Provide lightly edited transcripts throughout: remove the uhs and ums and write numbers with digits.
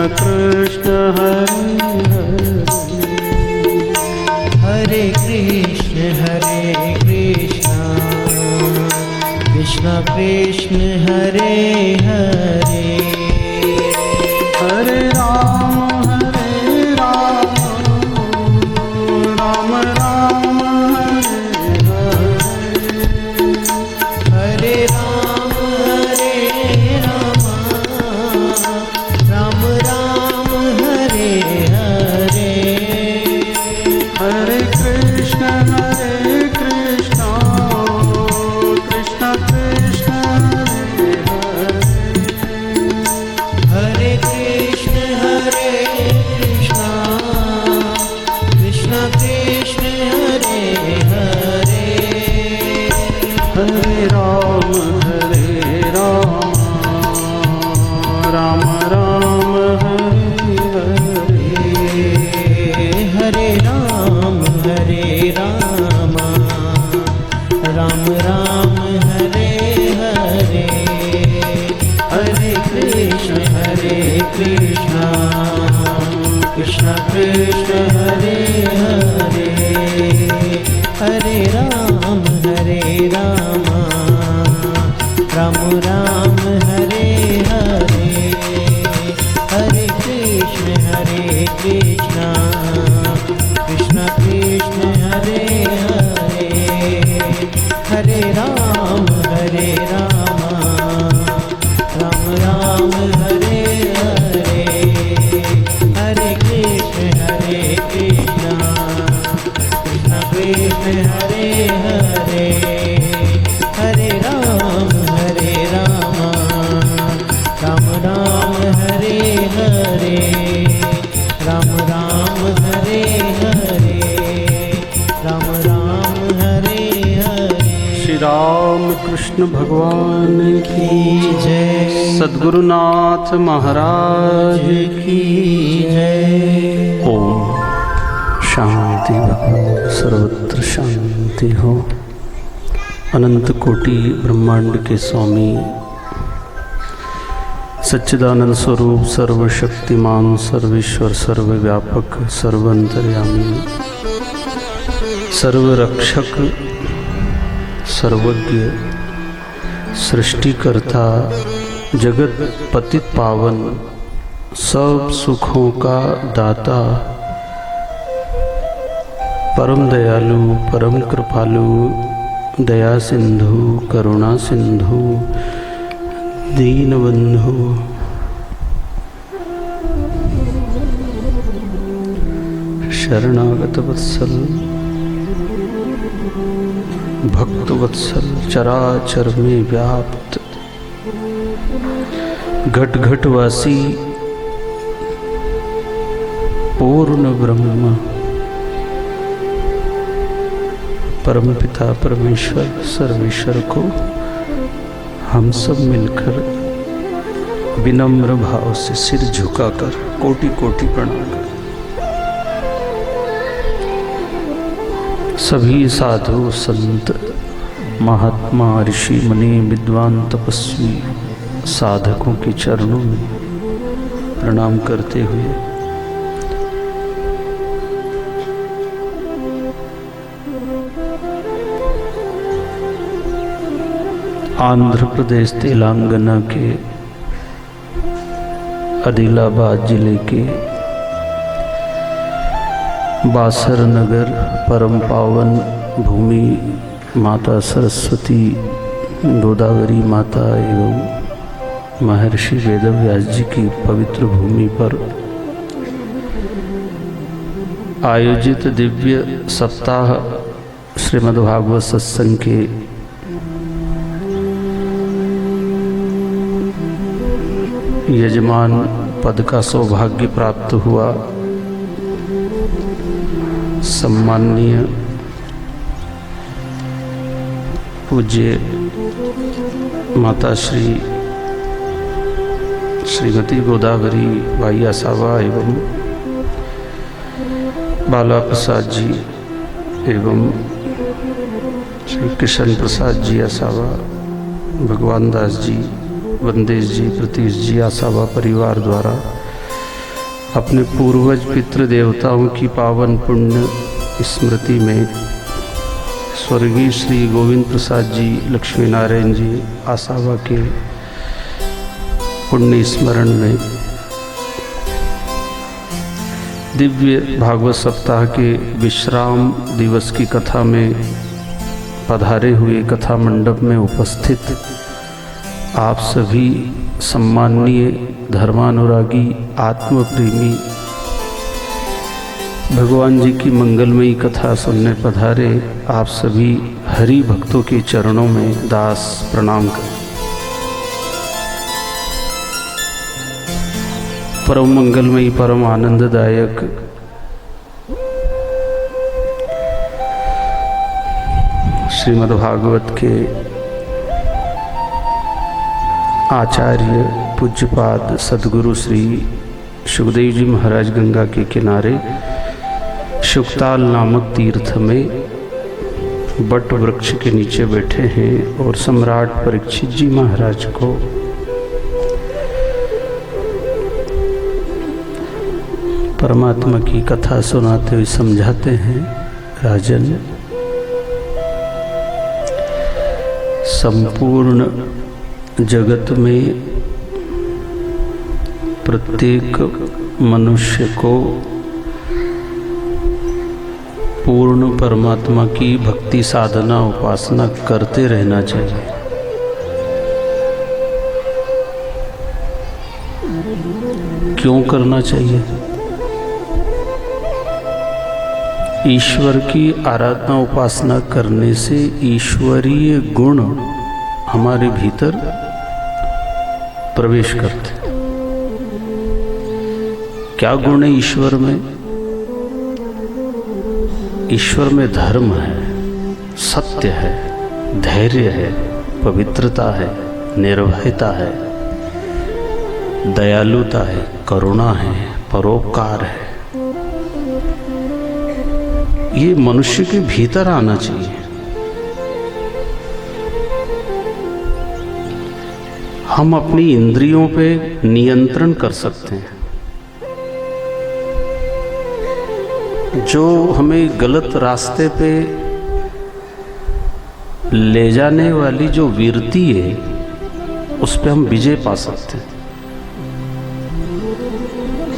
कृष्ण हरे हरे कृष्ण कृष्ण हरे हरे हरे राम राम राम हरे राम राम राम हरे हरे हरे कृष्ण कृष्ण कृष्ण हरे कृष्ण कृष्ण कृष्ण हरे हरे हरे राम राम राम हरे हरे हरे राम राम राम हरे हरे हरे कृष्ण कृष्ण कृष्ण हरे हरे हरे राम राम राम हरे हरे हरे कृष्ण कृष्ण कृष्ण हरे हरे हरे राम राम राम हरे हरे हरे कृष्ण कृष्ण कृष्ण हरे हरे हरे राम राम राम हरे हरे राम राम हरे हरे राम राम हरे हरे। श्री राम कृष्ण भगवान की जय। सद्गुरुनाथ महाराज की जय। ओम शांति भगवान सर्वत्र शांति हो। अनंत कोटि ब्रह्मांड के स्वामी सच्चिदानंद स्वरूप सर्वशक्तिमान सर्वेश्वर सर्वव्यापक सर्वंतर्यामी सर्वरक्षक सर्वज्ञ सृष्टिकर्ता जगत पतित पावन सब सुखों का दाता परम दयालु परम कृपालु दया सिंधु करुणा सिंधु दीनबंधु शरणागत वत्सल भक्त वत्सल चराचर में व्याप्त घट घटवासी पूर्ण ब्रह्म परमपिता परमेश्वर सर्वेश्वर को हम सब मिलकर विनम्र भाव से सिर झुकाकर कोटि कोटि प्रणाम करें। सभी साधु संत महात्मा ऋषि मुनि विद्वान तपस्वी साधकों के चरणों में प्रणाम करते हुए आंध्र प्रदेश तेलंगाना के आदिलाबाद जिले के बासर नगर परम पावन भूमि माता सरस्वती गोदावरी माता एवं महर्षि वेदव्यास जी की पवित्र भूमि पर आयोजित दिव्य सप्ताह श्रीमद्भागवत सत्संग के यजमान पद का सौभाग्य प्राप्त हुआ। सम्माननीय पूज्य माता श्रीमती गोदावरी भाई आसावा एवं बाला प्रसाद जी एवं श्री कृष्ण प्रसाद जी आसावा, भगवान दास जी, वंदेश जी, प्रतीश जी आसावा परिवार द्वारा अपने पूर्वज पितृ देवताओं की पावन पुण्य स्मृति में स्वर्गीय श्री गोविंद प्रसाद जी, लक्ष्मी नारायण जी आसावा के पुण्य स्मरण में दिव्य भागवत सप्ताह के विश्राम दिवस की कथा में पधारे हुए कथा मंडप में उपस्थित आप सभी सम्माननीय धर्मानुरागी आत्मप्रेमी भगवान जी की मंगलमयी कथा सुनने पधारे आप सभी हरि भक्तों के चरणों में दास प्रणाम कर परम मंगलमयी परम आनंददायक श्रीमद्भागवत के आचार्य पूज्यपाद सद्गुरु श्री सुखदेव जी महाराज गंगा के किनारे शुकताल नामक तीर्थ में बट वृक्ष के नीचे बैठे हैं और सम्राट परीक्षित जी महाराज को परमात्मा की कथा सुनाते हुए समझाते हैं, राजन संपूर्ण जगत में प्रत्येक मनुष्य को पूर्ण परमात्मा की भक्ति साधना उपासना करते रहना चाहिए। क्यों करना चाहिए? ईश्वर की आराधना उपासना करने से ईश्वरीय गुण हमारे भीतर प्रवेश करते। क्या गुण है ईश्वर में? ईश्वर में धर्म है, सत्य है, धैर्य है, पवित्रता है, निर्भयता है, दयालुता है, करुणा है, परोपकार है। ये मनुष्य के भीतर आना चाहिए। हम अपनी इंद्रियों पे नियंत्रण कर सकते हैं। जो हमें गलत रास्ते पे ले जाने वाली जो वृत्ति है उस पे हम विजय पा सकते हैं।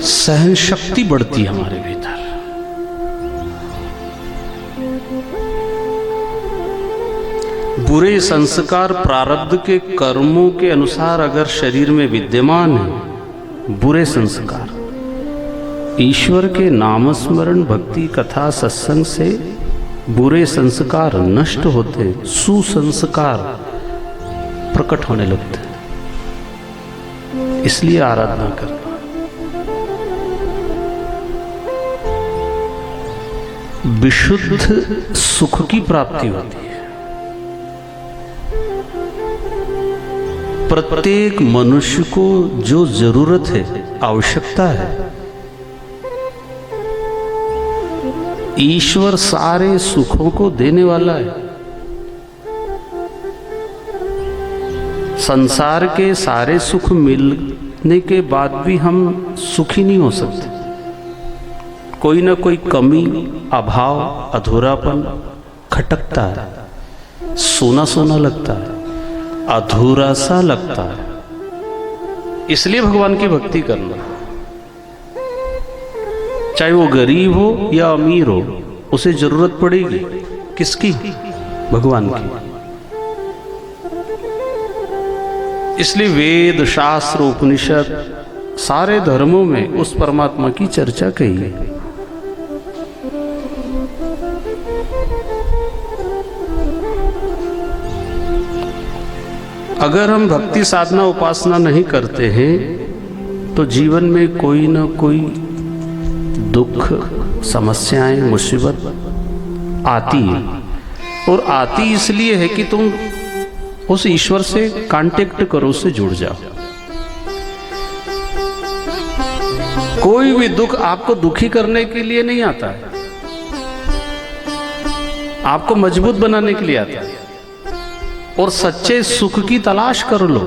सहन शक्ति बढ़ती है हमारे भीतर। बुरे संस्कार प्रारब्ध के कर्मों के अनुसार अगर शरीर में विद्यमान है, बुरे संस्कार ईश्वर के नामस्मरण भक्ति कथा सत्संग से बुरे संस्कार नष्ट होते, सुसंस्कार प्रकट होने लगते। इसलिए आराधना करना। विशुद्ध सुख की प्राप्ति होती है। प्रत्येक मनुष्य को जो जरूरत है, आवश्यकता है, ईश्वर सारे सुखों को देने वाला है। संसार के सारे सुख मिलने के बाद भी हम सुखी नहीं हो सकते। कोई ना कोई कमी, अभाव, अधूरापन खटकता है, सोना सोना लगता है, अधूरा सा लगता है। इसलिए भगवान की भक्ति करना, चाहे वो गरीब हो या अमीर हो, उसे जरूरत पड़ेगी। किसकी? भगवान की। इसलिए वेद, शास्त्र, उपनिषद सारे धर्मों में उस परमात्मा की चर्चा कही है। अगर हम भक्ति साधना उपासना नहीं करते हैं तो जीवन में कोई ना कोई दुख, समस्याएं, मुसीबत आती है। और आती इसलिए है कि तुम उस ईश्वर से कांटेक्ट करो, उससे जुड़ जाओ। कोई भी दुख आपको दुखी करने के लिए नहीं आता है, आपको मजबूत बनाने के लिए आता है। और सच्चे सुख की तलाश कर लो।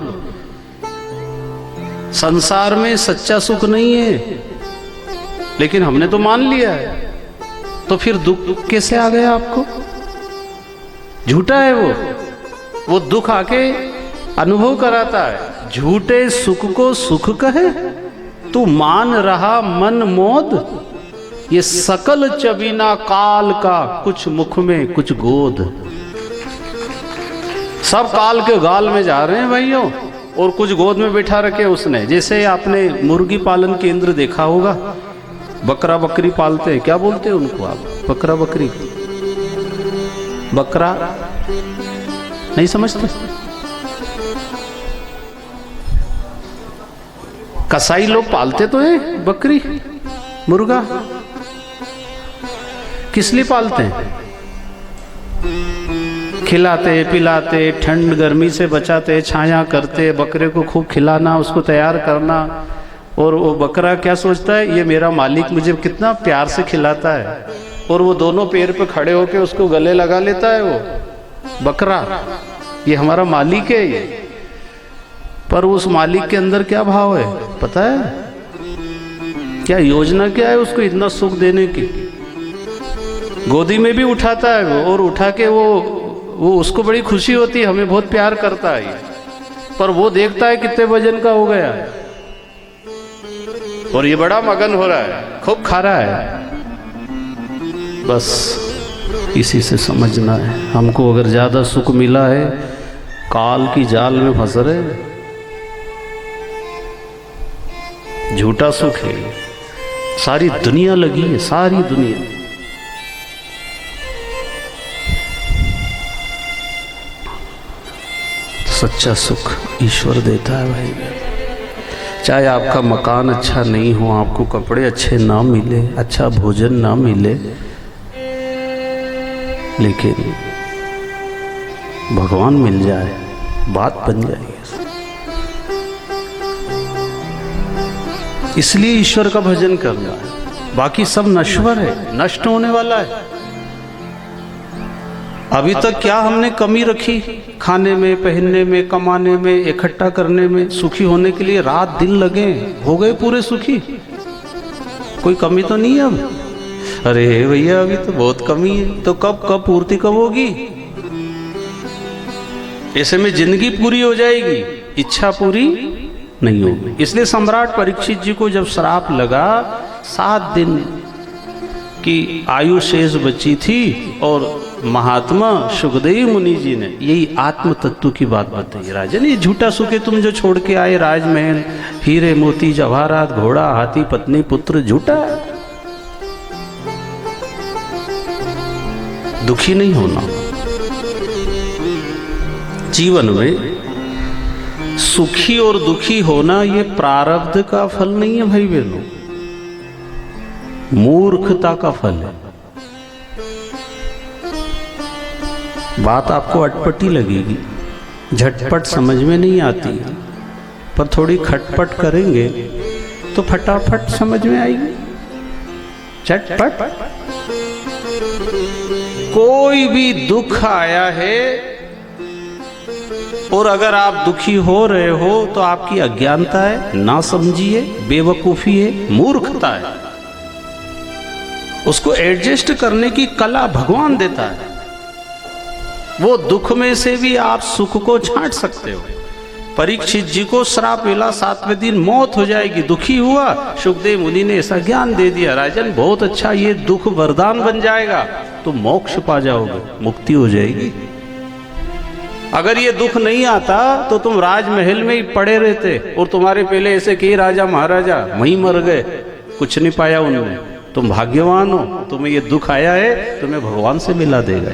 संसार में सच्चा सुख नहीं है, लेकिन हमने तो मान लिया है, तो फिर दुख कैसे आ गया आपको? झूठा है वो दुख आके अनुभव कराता है। झूठे सुख को सुख कहे, तू मान रहा मन मोद। ये सकल चबीना काल का, कुछ मुख में कुछ गोद। सब काल के गाल में जा रहे हैं भाइयों, और कुछ गोद में बैठा रखे उसने। जैसे आपने मुर्गी पालन केंद्र देखा होगा, बकरा बकरी पालते हैं, क्या बोलते हैं उनको आप? बकरा बकरी, बकरा नहीं समझते? कसाई लोग पालते तो है बकरी मुर्गा, किस लिए पालते हैं? खिलाते पिलाते, ठंड गर्मी से बचाते, छाया करते, बकरे को खूब खिलाना, उसको तैयार करना। और वो बकरा क्या सोचता है, ये मेरा मालिक मुझे कितना प्यार से खिलाता है, और वो दोनों पैर पे खड़े होके उसको गले लगा लेता है वो बकरा, ये हमारा मालिक है ये। पर उस मालिक के अंदर क्या भाव है पता है? क्या योजना क्या है उसको इतना सुख देने की? गोदी में भी उठाता है वो, और उठा के वो उसको बड़ी खुशी होती है, हमें बहुत प्यार करता है। पर वो देखता है कितने वजन का हो गया, और ये बड़ा मगन हो रहा है, खूब खा रहा है। बस इसी से समझना है, हमको अगर ज्यादा सुख मिला है, काल की जाल में फंस रहे, झूठा सुख है। सारी दुनिया लगी है, सारी दुनिया। सच्चा सुख ईश्वर देता है भाई। चाहे आपका मकान अच्छा नहीं हो, आपको कपड़े अच्छे ना मिले, अच्छा भोजन ना मिले, लेकिन भगवान मिल जाए, बात बन जाएगी। इसलिए ईश्वर का भजन करना है। बाकी सब नश्वर है, नष्ट होने वाला है। अभी तक क्या हमने कमी रखी? खाने में, पहनने में, कमाने में, इकट्ठा करने में। सुखी होने के लिए रात दिन लगे, हो गए पूरे सुखी, कोई कमी तो नहीं है अब। अरे भैया अभी तो बहुत कमी है, तो कब पूर्ति कब होगी? ऐसे में जिंदगी पूरी हो जाएगी, इच्छा पूरी नहीं होगी। इसलिए सम्राट परीक्षित जी को जब श्राप लगा, 7 दिन की आयु शेष बची थी, और महात्मा सुखदेव मुनि जी ने यही आत्म तत्व की बात बताई। राजन, ये झूठा सुख है तुम जो छोड़ के आए, राजमहल, हीरे मोती जवाहरात, घोड़ा हाथी पत्नी पुत्र, झूठा। दुखी नहीं होना। जीवन में सुखी और दुखी होना ये प्रारब्ध का फल नहीं है भाई बहनों, मूर्खता का फल है। बात आपको अटपटी लगेगी, झटपट समझ में नहीं आती, पर थोड़ी खटपट करेंगे तो फटाफट समझ में आएगी। झटपट। कोई भी दुख आया है, और अगर आप दुखी हो रहे हो तो आपकी अज्ञानता है, ना समझिए, बेवकूफी है, मूर्खता है। उसको एडजस्ट करने की कला भगवान देता है। वो दुख में से भी आप सुख को छांट सकते हो। परीक्षित जी को श्राप मिला, 7वें दिन मौत हो जाएगी, दुखी हुआ। सुखदेव मुनि ने ऐसा ज्ञान दे दिया, राजन बहुत अच्छा, ये दुख वरदान बन जाएगा, तो मोक्ष पा जाओगे, मुक्ति हो जाएगी। अगर ये दुख नहीं आता तो तुम राजमहल में ही पड़े रहते, और तुम्हारे पहले ऐसे कई राजा महाराजा वहीं मर गए, कुछ नहीं पाया उन्होंने। तुम भाग्यवान हो, तुम्हें ये दुख आया है, तुम्हें भगवान से मिला देगा।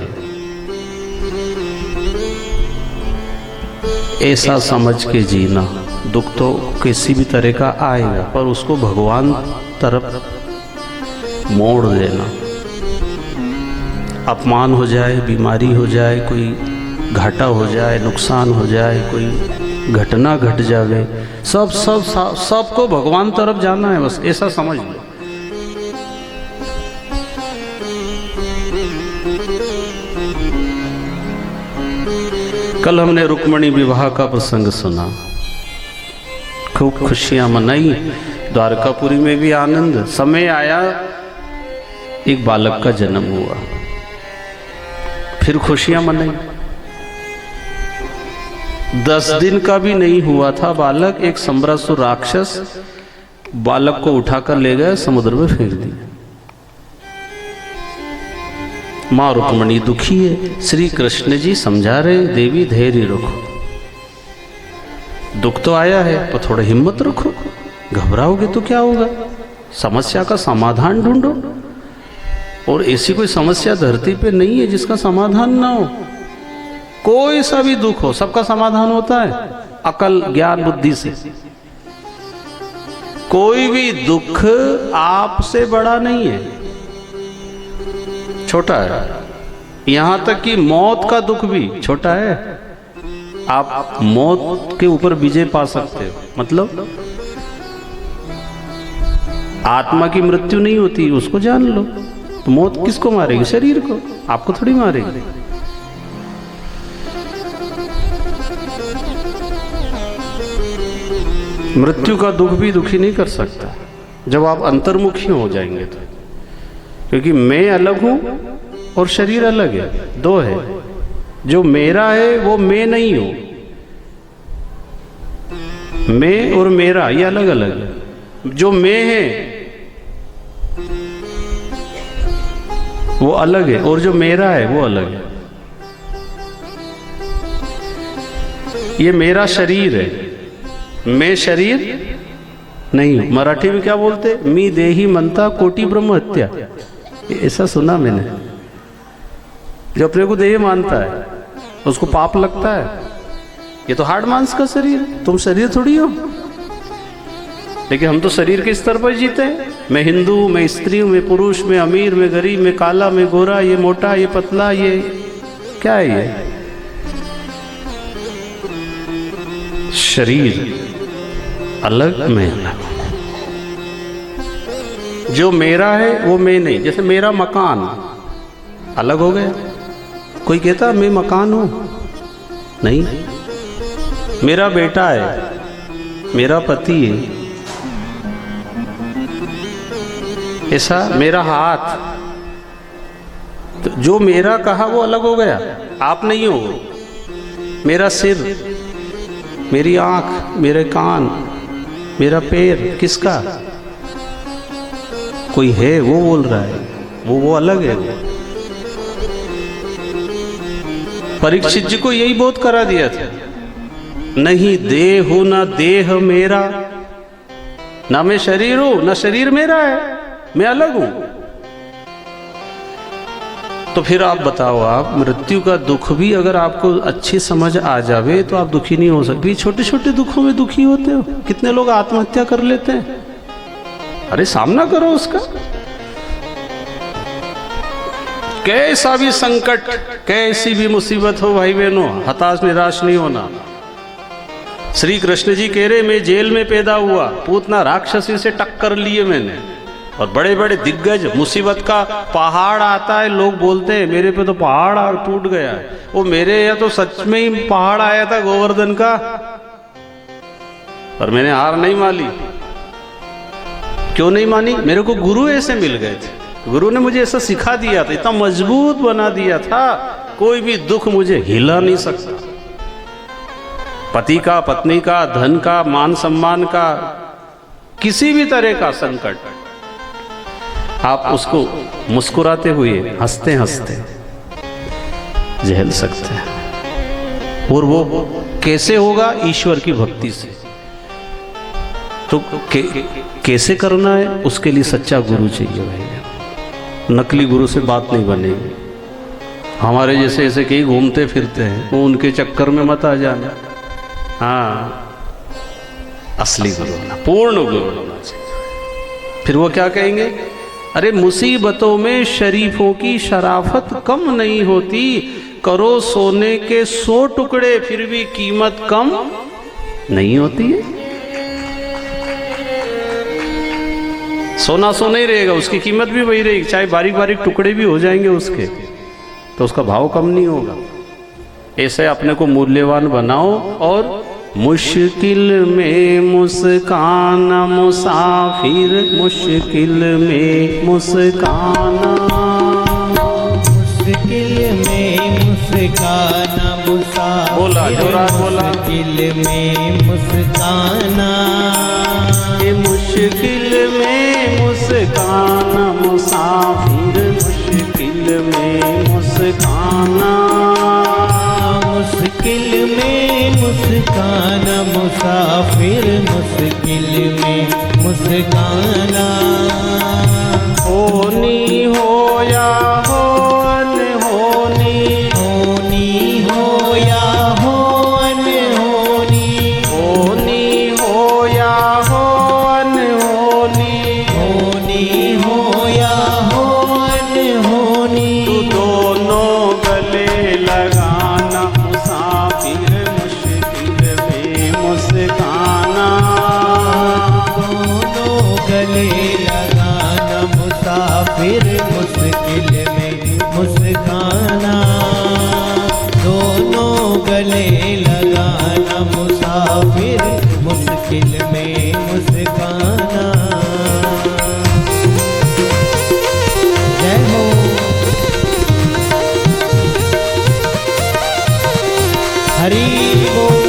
ऐसा समझ के जीना। दुख तो किसी भी तरह का आएगा, पर उसको भगवान तरफ मोड़ देना। अपमान हो जाए, बीमारी हो जाए, कोई घाटा हो जाए, नुकसान हो जाए, कोई घटना घट जावे, सबको भगवान तरफ जाना है, बस ऐसा समझ लो। कल हमने रुक्मणी विवाह का प्रसंग सुना, खूब खुशियां मनाई। द्वारकापुरी में भी आनंद। समय आया, एक बालक का जन्म हुआ, फिर खुशियां मनाई। 10 दिन का भी नहीं हुआ था बालक, एक सम्रासुर राक्षस बालक को उठाकर ले गए, समुद्र में फेंक दिया। मां रुक्मणी दुखी है, श्री कृष्ण जी समझा रहे, देवी धैर्य रखो, दुख तो आया है तो थोड़ा हिम्मत रखो, घबराओगे तो क्या होगा, समस्या का समाधान ढूंढो। और ऐसी कोई समस्या धरती पे नहीं है जिसका समाधान ना हो। कोई सा भी दुख हो, सबका समाधान होता है अकल ज्ञान बुद्धि से। कोई भी दुख आपसे बड़ा नहीं है, छोटा है। यहां तक कि मौत का दुख भी छोटा है। आप मौत के ऊपर विजय पा सकते हो, मतलब आत्मा की मृत्यु नहीं होती, उसको जान लो। तो मौत किसको मारेगी? शरीर को, आपको थोड़ी मारेगी। मृत्यु का दुख भी दुखी नहीं कर सकता जब आप अंतर्मुखी हो जाएंगे तो, क्योंकि मैं अलग हूं और शरीर अलग है, दो है। जो मेरा है वो मैं नहीं हूं, मैं और मेरा ये अलग अलग है। जो मैं है वो अलग है और जो मेरा है वो अलग है। ये मेरा शरीर है, मैं शरीर नहीं हूं। मराठी में क्या बोलते? मी देही मनता कोटि ब्रह्म हत्या। ऐसा सुना मैंने। जो अपने को देह मानता है उसको पाप लगता है। ये तो हाड़ मांस का शरीर है, तुम शरीर थोड़ी हो। लेकिन हम तो शरीर के स्तर पर जीते हैं। मैं हिंदू, मैं स्त्री हूं, मैं पुरुष, मैं अमीर, मैं गरीब, मैं काला, मैं गोरा, ये मोटा, ये पतला, ये क्या है? ये शरीर अलग, मैं अलग। जो मेरा है वो मैं नहीं। जैसे मेरा मकान अलग हो गया। कोई कहता मैं मकान हूं, नहीं। मेरा बेटा है, मेरा पति है, ऐसा मेरा हाथ। तो जो मेरा कहा वो अलग हो गया, आप नहीं हो। मेरा सिर, मेरी आंख, मेरे कान, मेरा पैर किसका? कोई है, वो बोल रहा है, वो अलग है। वो परीक्षित जी को यही बोध करा दिया था, नहीं देह हो ना देह मेरा, ना मैं शरीर हूं ना शरीर मेरा है, मैं अलग हूं। तो फिर आप बताओ, आप मृत्यु का दुख भी अगर आपको अच्छी समझ आ जावे तो आप दुखी नहीं हो सकते। छोटे छोटे दुखों में दुखी होते हो। कितने लोग आत्महत्या कर लेते हैं। अरे सामना करो उसका। कैसा भी संकट, कैसी भी मुसीबत हो भाई बहनों, हताश निराश नहीं होना। श्री कृष्ण जी कह रहे, मैं जेल में पैदा हुआ, पूतना राक्षसी से टक्कर लिए मैंने, और बड़े बड़े दिग्गज, मुसीबत का पहाड़ आता है, लोग बोलते हैं मेरे पे तो पहाड़ टूट गया है। वो मेरे यहाँ तो सच में ही पहाड़ आया था गोवर्धन का, पर मैंने हार नहीं मानी। क्यों नहीं मानी? मेरे को गुरु ऐसे मिल गए थे। गुरु ने मुझे ऐसा सिखा दिया था, इतना मजबूत बना दिया था, कोई भी दुख मुझे हिला नहीं सकता। पति का, पत्नी का, धन का, मान सम्मान का, किसी भी तरह का संकट, आप उसको मुस्कुराते हुए, हंसते हंसते झेल सकते हैं। और वो कैसे होगा? ईश्वर की भक्ति से। तो कैसे करना है? उसके लिए सच्चा गुरु चाहिए भैया। नकली गुरु से बात नहीं बनेगी। हमारे जैसे ऐसे कई घूमते फिरते हैं, वो उनके चक्कर में मत आ जाना। हाँ, असली गुरु होना, पूर्ण गुरु होना चाहिए। फिर वो क्या कहेंगे? अरे मुसीबतों में शरीफों की शराफत कम नहीं होती, करो सोने के 100 टुकड़े फिर भी कीमत कम नहीं होती है। सोना सोना ही रहेगा, उसकी कीमत भी वही रहेगी, चाहे बारीक बारीक टुकड़े भी हो जाएंगे उसके, तो उसका भाव कम नहीं होगा। ऐसे अपने को मूल्यवान बनाओ और मुश्किल में मुस्काना मुसाफिर, मुश्किल में मुस्काना, मुश्किल में मुस्काना मुसाफिर, बोला जोरा बोला, मुश्किल में मुस्काना, ये मुश्किल में मुस्काना मुसाफिर, मुश्किल में मुस्काना, मुश्किल में मुस्काना मुसाफिर, मुश्किल में मुस्काना, होनी हो या हो अनहोनी, होनी हो या हो अनहोनी, होनी हो या हो अनहोनी, होनी हो या हो अनहोनी, तू दोनों गले लगाना मुसाफिर, मुश्किल में मुस्काना, दोनों गले लगाना मुसाफिर, मुश्किल में मुस्काना, दोनों गले लगाना मुसाफिर, मुश्किल में मुस्काना। जय हो हरि बोल।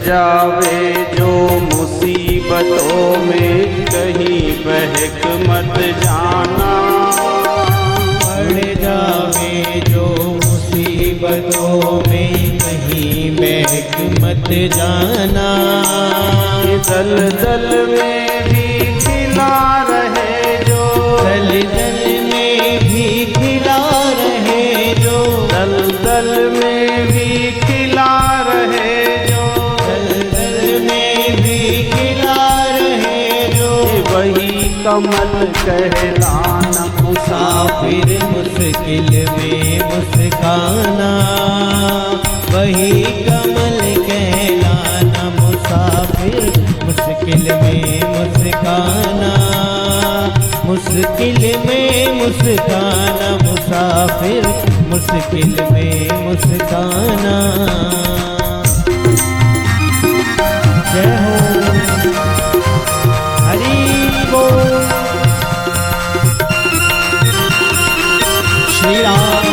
जावे जो मुसीबतों में कहीं बहक मत जाना, पड़ जावे जो मुसीबतों में कहीं बहक मत जाना, दल दल में भी खिला रहे जो, दल दल में भी खिला रहे जो, दल दल में भी खिला रहे जो, वही कमल कहलाना मुसाफिर, मुश्किल में मुस्काना, वही कमल कहलाना मुसाफिर, मुश्किल में मुस्काना, मुश्किल में मुस्काना मुसाफिर, मुश्किल में मुस्काना। जय हो हरि बोल। श्री राम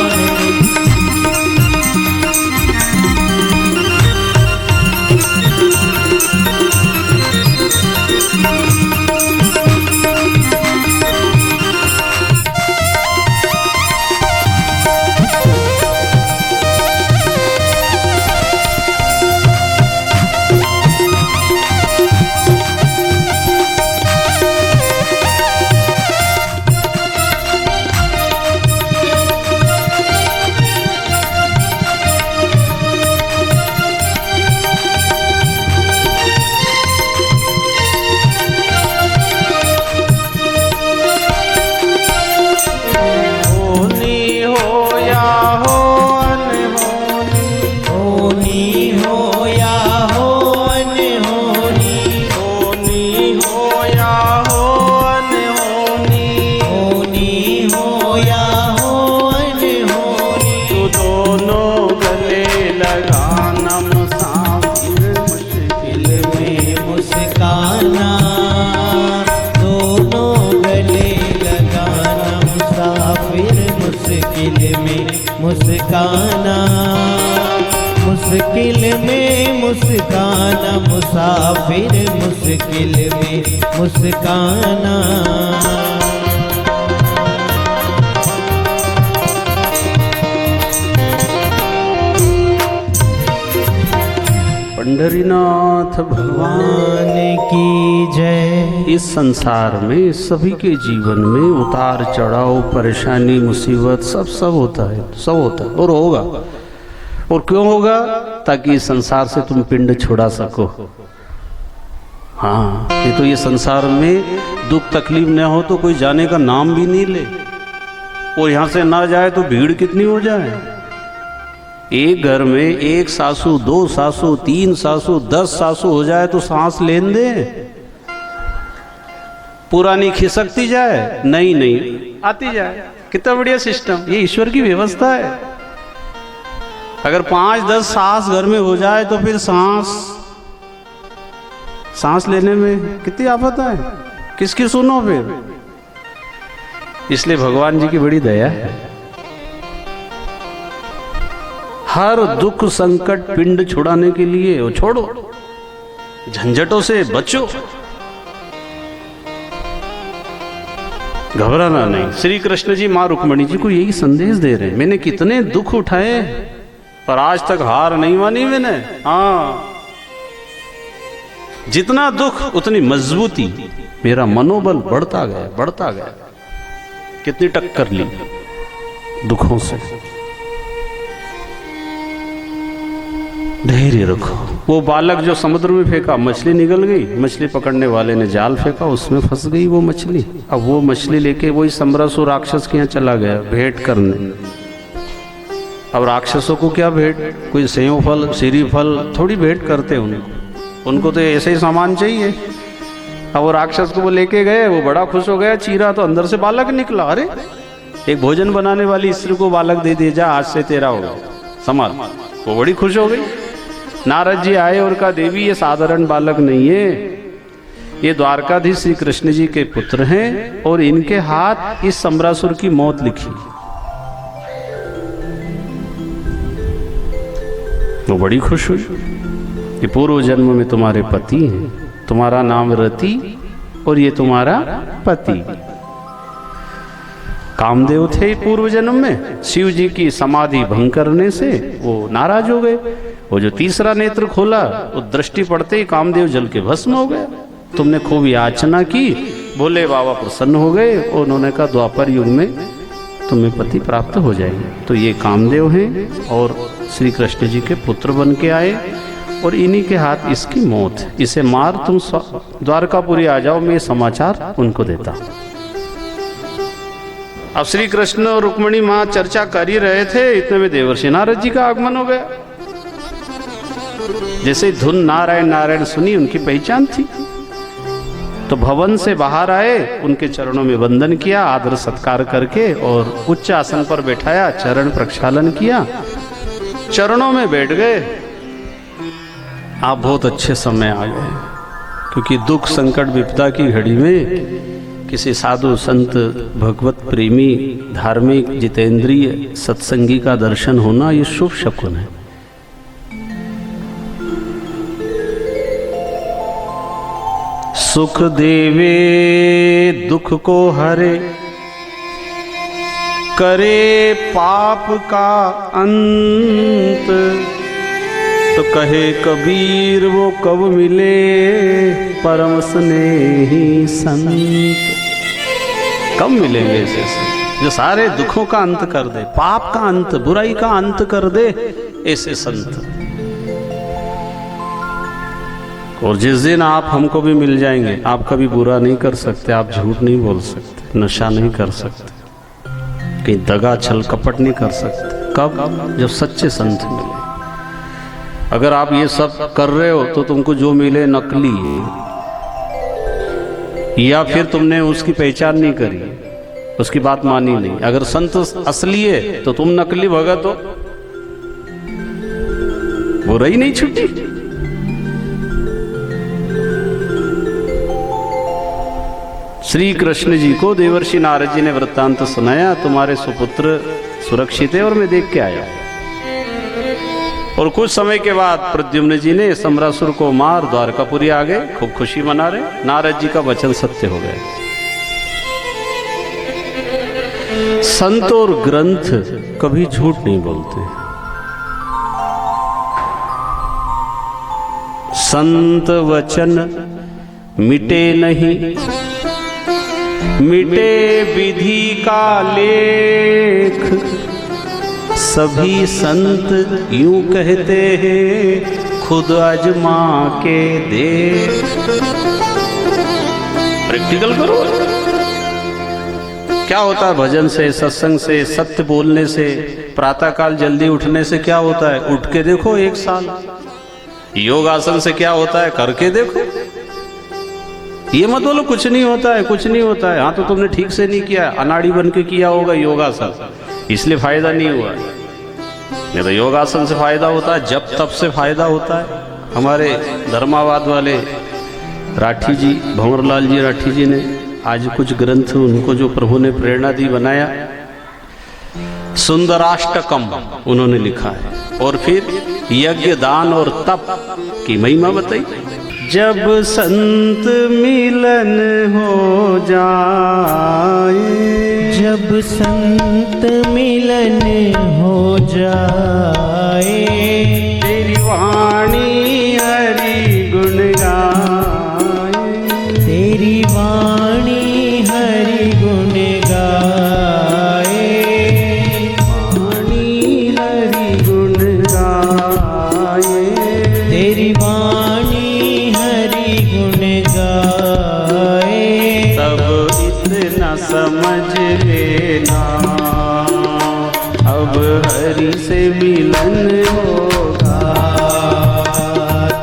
मुस्काना, मुश्किल में मुस्काना मुसाफिर, मुश्किल में मुस्काना। पंढरीनाथ भगवान की जय। इस संसार में सभी के जीवन में उतार चढ़ाव, परेशानी, मुसीबत सब होता है, सब होता है और होगा। और क्यों होगा? ताकि इस संसार से तुम पिंड छुड़ा सको। हाँ, नहीं तो ये संसार में दुख तकलीफ न हो तो कोई जाने का नाम भी नहीं ले, और यहां से ना जाए तो भीड़ कितनी हो जाए। एक घर में एक सासू, दो सासू, तीन सासू, 10 सासू हो जाए तो सांस लेन दे। पुरानी खिसकती जाए, नहीं नहीं आती जाए। कितना बढ़िया सिस्टम, ये ईश्वर की व्यवस्था है। अगर 5-10 सास घर में हो जाए तो फिर सांस लेने में कितनी आफत है, किसकी सुनो फिर। इसलिए भगवान जी की बड़ी दया है। हर दुख संकट पिंड छुड़ाने के लिए वो छोड़ो, झंझटों से बचो, घबराना नहीं। श्री कृष्ण जी मां रुक्मणी जी को यही संदेश दे रहे हैं। मैंने कितने दुख उठाए पर आज तक हार नहीं मानी मैंने। हाँ, जितना दुख उतनी मजबूती, मेरा मनोबल बढ़ता गया, बढ़ता गया। कितनी टक्कर ली दुखों से। धैर्य रखो। वो बालक जो समुद्र में फेंका, मछली निकल गई, मछली पकड़ने वाले ने जाल फेंका, उसमें फंस गई वो मछली। अब वो मछली लेके वही समरासुर राक्षस के यहाँ चला गया भेंट करने। अब राक्षसों को क्या भेंट, कोई सेव फल, सीरी फल थोड़ी भेंट करते उनको तो ऐसे ही सामान चाहिए। अब वो राक्षस को वो लेके गए, वो बड़ा खुश हो गया, चीरा तो अंदर से बालक निकला। अरे, एक भोजन बनाने वाली स्त्री को बालक दे दिया, जा आज से तेरा होगा, संभाल। वो बड़ी खुश हो गई। नारद जी आए और कहा, देवी ये साधारण बालक नहीं है, ये द्वारकाधीश श्री कृष्ण जी के पुत्र हैं और इनके हाथ इस समरासुर की मौत लिखी। वो बड़ी खुश हुई कि पूर्व जन्म में तुम्हारे पति हैं, तुम्हारा नाम रति और ये तुम्हारा पति। कामदेव थे पूर्व जन्म में, शिव जी की समाधि भंग करने से वो नाराज हो गए। वो जो तीसरा नेत्र खोला, वो दृष्टि पड़ते ही कामदेव जल के भस्म हो गए। तुमने खूब याचना की, भोले बाबा प्रसन्न हो गए। उन्होंने कहा द्वापर युग में तुम्हें पति प्राप्त हो जाएंगे। तो ये कामदेव हैं और श्री कृष्ण जी के पुत्र बन के आए और इन्हीं के हाथ इसकी मौत है। इसे मार, तुम द्वारकापुरी आ जाओ, मैं समाचार उनको देता। अब श्री कृष्ण और रुक्मणी मां चर्चा कर ही रहे थे, इतने में देवर्षि नारद जी का आगमन हो गया। जैसे धुन नारायण नारायण सुनी, उनकी पहचान थी, तो भवन से बाहर आए, उनके चरणों में वंदन किया, आदर सत्कार करके और उच्च आसन पर बैठाया, चरण प्रक्षालन किया, चरणों में बैठ गए। आप बहुत अच्छे समय आ गए, क्योंकि दुख संकट विपदा की घड़ी में किसी साधु संत भगवत प्रेमी धार्मिक जितेंद्रिय सत्संगी का दर्शन होना ये शुभ शकुन है। सुख देवे दुख को हरे, करे पाप का अंत, तो कहे कबीर वो कब मिले परम स्नेही संत। कब मिलेंगे ऐसे जो सारे दुखों का अंत कर दे, पाप का अंत, बुराई का अंत कर दे, ऐसे संत। और जिस दिन आप हमको भी मिल जाएंगे, आप कभी बुरा नहीं कर सकते, आप झूठ नहीं बोल सकते, नशा नहीं कर सकते, कहीं दगा छल कपट नहीं कर सकते। कब? जब सच्चे संत मिले। अगर आप ये सब कर रहे हो तो तुमको जो मिले नकली है, या फिर तुमने उसकी पहचान नहीं करी, उसकी बात मानी नहीं। अगर संत असली है तो तुम नकली भगत हो, बुराई नहीं छूटी। श्री कृष्ण जी को देवर्षि नारद जी ने वृत्तांत सुनाया, तुम्हारे सुपुत्र सुरक्षित है और मैं देख के आया। और कुछ समय के बाद प्रद्युम्न जी ने समरासुर को मार द्वारकापुरी आ गए, खूब खुशी मना रहे। नारद जी का वचन सत्य हो गया। संत और ग्रंथ कभी झूठ नहीं बोलते। संत वचन मिटे नहीं, मिटे विधि का लेख, सभी संत यूं कहते हैं खुद आजमा के दे। प्रैक्टिकल करो। क्या होता है भजन से, सत्संग से, सत्य बोलने से, प्रातःकाल जल्दी उठने से क्या होता है? उठ के देखो 1 साल। योगासन से क्या होता है? करके देखो। ये मत बोलो कुछ नहीं होता है, कुछ नहीं होता है। हाँ तो तुमने ठीक से नहीं किया, अनाड़ी बन के किया होगा योगासन, इसलिए फायदा नहीं हुआ। नहीं तो योगासन से फायदा होता है, जब तब से फायदा होता है। हमारे धर्मावाद वाले राठी जी, भंवरलाल जी राठी जी ने आज कुछ ग्रंथ उनको जो प्रभु ने प्रेरणा दी बनाया, सुंदराष्टकम उन्होंने लिखा है। और फिर यज्ञ, दान और तप की महिमा बताई। जब संत मिलन हो जाए, जब संत मिलन हो जाए, तेरी वाणी हरि गुण गाए, तेरी वाणी हरि गुण गाए, वाणी हरि गुण गाए, तेरी वाणी हरि गुण गाए, तब इतना समझ लेना अब हरि से मिलन होगा।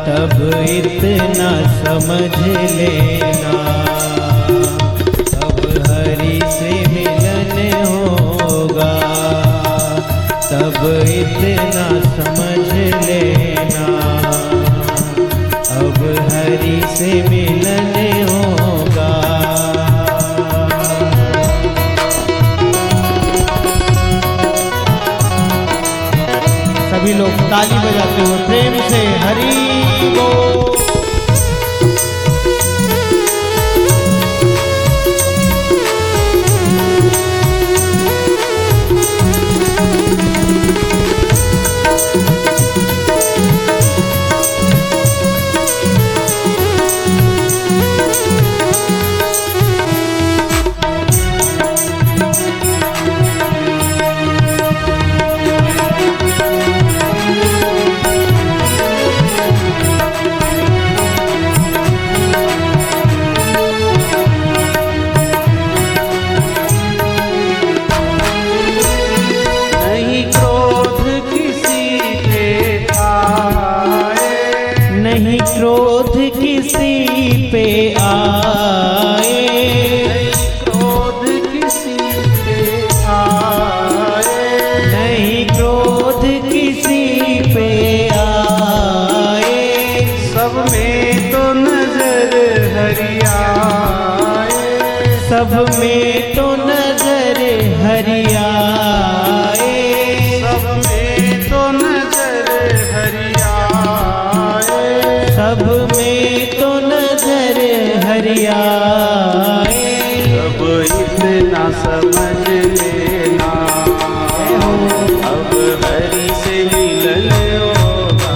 तब इतना समझ लेना तब हरि से मिलन होगा। तब इतना समझ लेना अब हरि से मिलन होगा। सभी लोग ताली बजाते हुए प्रेम से हरि बोल। नहीं क्रोध किसी पे आए, क्रोध किसी पे आए, नहीं क्रोध किसी पे आए, सब में तो नजर हरि आए, सब में तो नजर हरि आए, सब में तो नजर हरि आए, सब में तो नजर हरि आए। अब इतना समझ लेना अब हरि से मिलन होगा।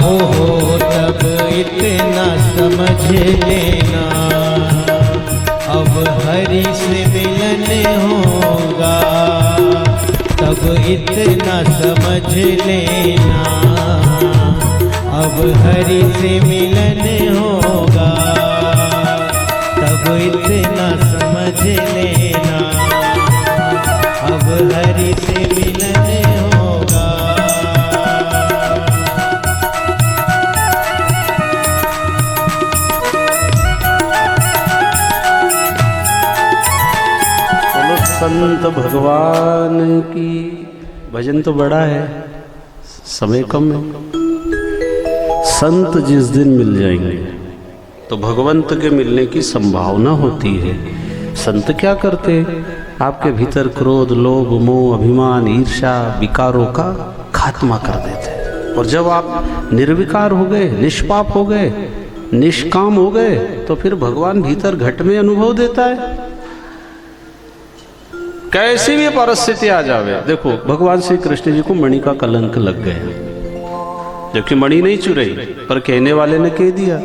हो तब इतना समझ लेना अब हरि से मिलन होगा। तब इतना समझ लेना अब हरि से मिलन होगा। तब इतना समझ लेना अब हरि से मिलन होगा। बोलो संत भगवान की। भजन तो बड़ा है, समय कम है। संत जिस दिन मिल जाएंगे तो भगवंत के मिलने की संभावना होती है। संत क्या करते हैं? आपके भीतर क्रोध, लोभ, मोह, अभिमान, ईर्ष्या, विकारों का खात्मा कर देते हैं। और जब आप निर्विकार हो गए, निष्पाप हो गए, निष्काम हो गए, तो फिर भगवान भीतर घट में अनुभव देता है। कैसी भी परिस्थिति आ जावे, देखो भगवान श्री कृष्ण जी को मणि का कलंक लग गया, जबकि मणि नहीं चुराई, पर कहने वाले ने कह दिया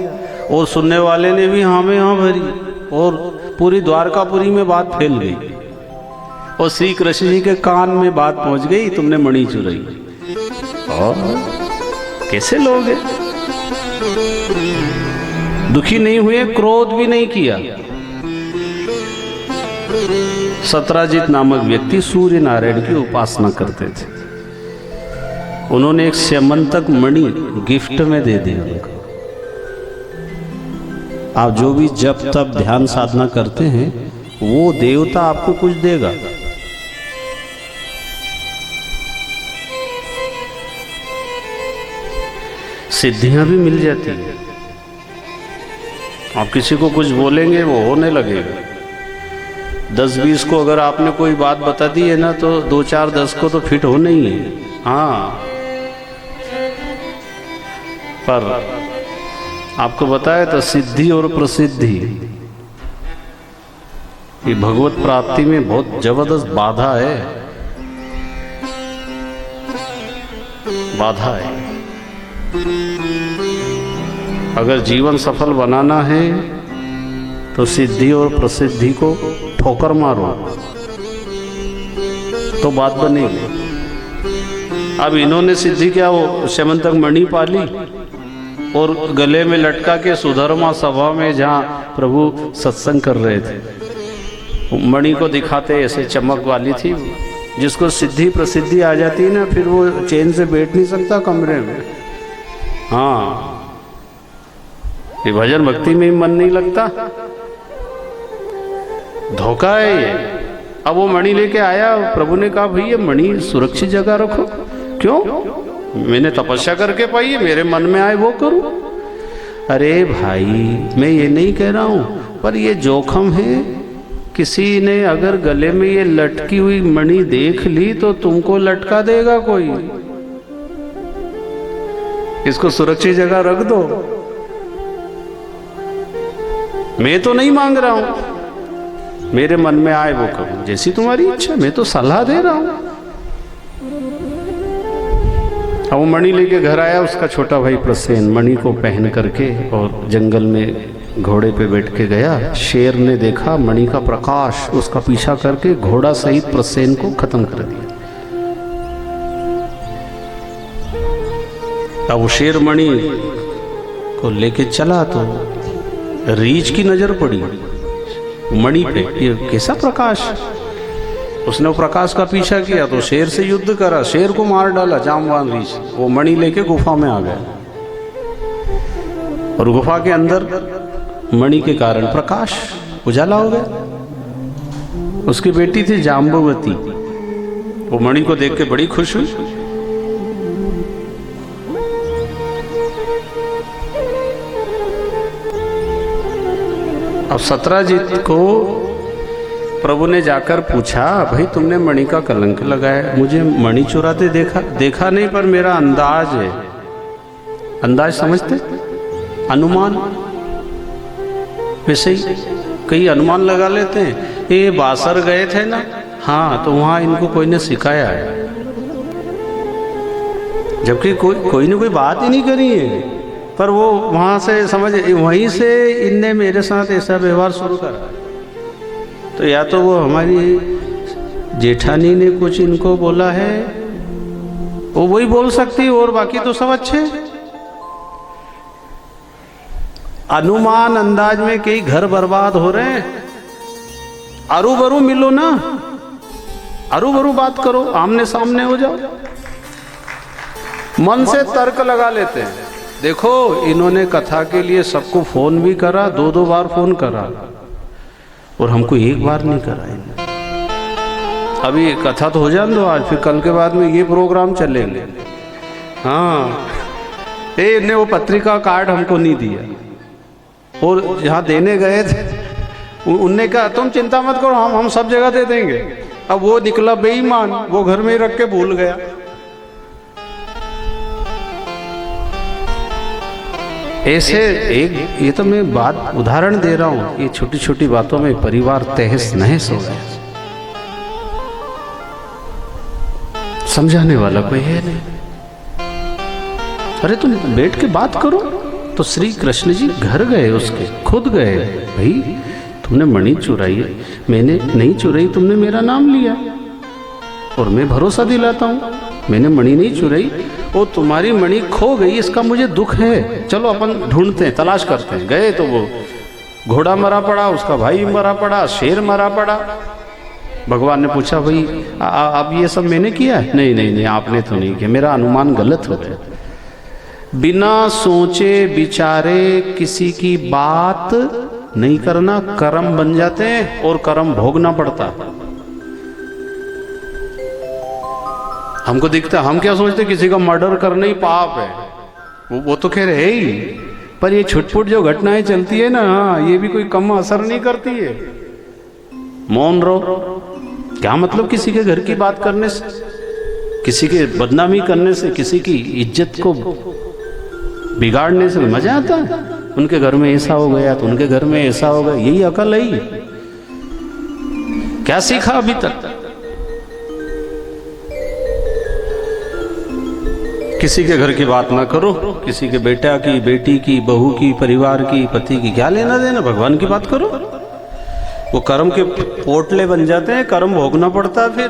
और सुनने वाले ने भी हाँ में हाँ भरी और पूरी द्वारकापुरी में बात फैल गई। और श्री कृष्ण जी के कान में बात पहुंच गई, तुमने मणि चुराई। और कैसे लोग हैं, दुखी नहीं हुए, क्रोध भी नहीं किया। सत्राजित नामक व्यक्ति सूर्य नारायण की उपासना करते थे। उन्होंने एक स्यमंतक मणि गिफ्ट में दे दी उनको। आप जो भी जप तप ध्यान साधना करते हैं, वो देवता आपको कुछ देगा। सिद्धियां भी मिल जाती है। आप किसी को कुछ बोलेंगे, वो होने लगेगा। 10-20 को अगर आपने कोई बात बता दी है ना, तो 2-4-10 को तो फिट होना ही है। हाँ, पर आपको बताया तो सिद्धि और प्रसिद्धि, ये भगवत प्राप्ति में बहुत जबरदस्त बाधा है, बाधा है। अगर जीवन सफल बनाना है तो सिद्धि और प्रसिद्धि को ठोकर मारो तो बात बनेगी। अब इन्होंने सिद्धि क्या, वो स्यमंतक मणि पाली और गले में लटका के सुधर्मा सभा में जहाँ प्रभु सत्संग कर रहे थे, मणि को दिखाते, ऐसे चमक वाली थी। जिसको सिद्धि प्रसिद्धि आ जाती है ना, फिर वो चैन से बैठ नहीं सकता कमरे में। हाँ, ये भजन भक्ति में ही मन नहीं लगता, धोखा है ये। अब वो मणि लेके आया, प्रभु ने कहा भैया मणि सुरक्षित जगह रखो। क्यों? मैंने तपस्या करके पाई है, मेरे मन में आए वो करूं। अरे भाई, मैं ये नहीं कह रहा हूं, पर ये जोखम है। किसी ने अगर गले में ये लटकी हुई मणि देख ली तो तुमको लटका देगा कोई। इसको सुरक्षित जगह रख दो। मैं तो नहीं मांग रहा हूं, मेरे मन में आए वो करूं, जैसी तुम्हारी इच्छा। मैं तो सलाह दे रहा हूं। अब वो मणि लेके घर आया, उसका छोटा भाई प्रसेन मणि को पहन करके और जंगल में घोड़े पे बैठ के गया। शेर ने देखा मणि का प्रकाश, उसका पीछा करके घोड़ा सहित प्रसेन को खत्म कर दिया। अब वो शेर मणि को लेके चला तो रीछ की नजर पड़ी मणि पे, ये कैसा प्रकाश। उसने वो प्रकाश का पीछा किया तो शेर से युद्ध करा, शेर को मार डाला जामवान रीछ। वो मणि लेके गुफा में आ गया और गुफा के अंदर मणि के कारण प्रकाश उजाला हो गया। उसकी बेटी थी जाम्बवती, वो मणि को देख के बड़ी खुश हुई। अब सत्राजित को प्रभु ने जाकर पूछा, भाई तुमने मणि का कलंक लगाया, मुझे मणि चुराते देखा नहीं, पर मेरा अंदाज है। अंदाज समझते, अनुमान। वैसे ही कई अनुमान लगा लेते हैं। ये बासर गए थे ना, हाँ, तो वहां इनको कोई ने सिखाया है, जबकि कोई ने कोई बात ही नहीं करी है, पर वो वहां से समझ, वहीं से इनने मेरे साथ ऐसा व्यवहार शुरू करा। तो या तो वो हमारी जेठानी ने कुछ इनको बोला है, वो वही बोल सकती है, और बाकी तो सब अच्छे। अनुमान अंदाज में कई घर बर्बाद हो रहे हैं। अरूबरू मिलो ना, अरूबरू बात करो, आमने सामने हो जाओ। मन से तर्क लगा लेते हैं। देखो, इन्होंने कथा के लिए सबको फोन भी करा, 2-2 बार फोन करा, और हमको एक बार नहीं करा इन्होंने। अभी कथा तो हो जाने दो आज, फिर कल के बाद में ये प्रोग्राम चलेंगे। हाँ, इन्हें वो पत्रिका कार्ड हमको नहीं दिया, और जहाँ देने गए थे उनने कहा तुम चिंता मत करो, हम सब जगह दे देंगे। अब वो निकला बेईमान, वो घर में रख के भूल गया। ऐसे एक, ये तो मैं बात उदाहरण दे रहा हूं, ये छोटी छोटी बातों में परिवार तहस नहस हो गया। समझाने वाला कोई है नहीं। अरे तुम बैठ के बात करो। तो श्री कृष्ण जी घर गए, उसके खुद गए, भाई तुमने मणि चुराई है। मैंने नहीं चुराई, तुमने मेरा नाम लिया और मैं भरोसा दिलाता हूँ मैंने मणि नहीं चुराई। वो तुम्हारी मणि खो गई, इसका मुझे दुख है। चलो अपन ढूंढते हैं, तलाश करते हैं। गए तो वो घोड़ा मरा पड़ा, उसका भाई मरा पड़ा, शेर मरा पड़ा। भगवान ने पूछा, भाई अब ये सब मैंने किया है? नहीं नहीं नहीं, आपने तो नहीं किया, मेरा अनुमान गलत हो गया। बिना सोचे विचारे किसी की बात नहीं करना, कर्म बन जाते हैं और कर्म भोगना पड़ता है। हमको दिखता, हम क्या सोचते, किसी का मर्डर करना ही पाप है। वो तो खैर है ही, पर ये छुटपुट जो घटनाएं चलती है ना, ये भी कोई कम असर नहीं करती है। मौन रहो, क्या मतलब किसी के घर की बात करने से, किसी के बदनामी करने से, किसी की इज्जत को बिगाड़ने से मजा आता है? उनके घर में ऐसा हो गया तो उनके घर में ऐसा हो गया, यही अकल है ही। क्या सीखा अभी तक? किसी के घर की बात ना करो, किसी के बेटा की, बेटी की, बहू की, परिवार की, पति की, क्या लेना देना, भगवान की बात करो। वो कर्म के पोटले बन जाते हैं, कर्म भोगना पड़ता है।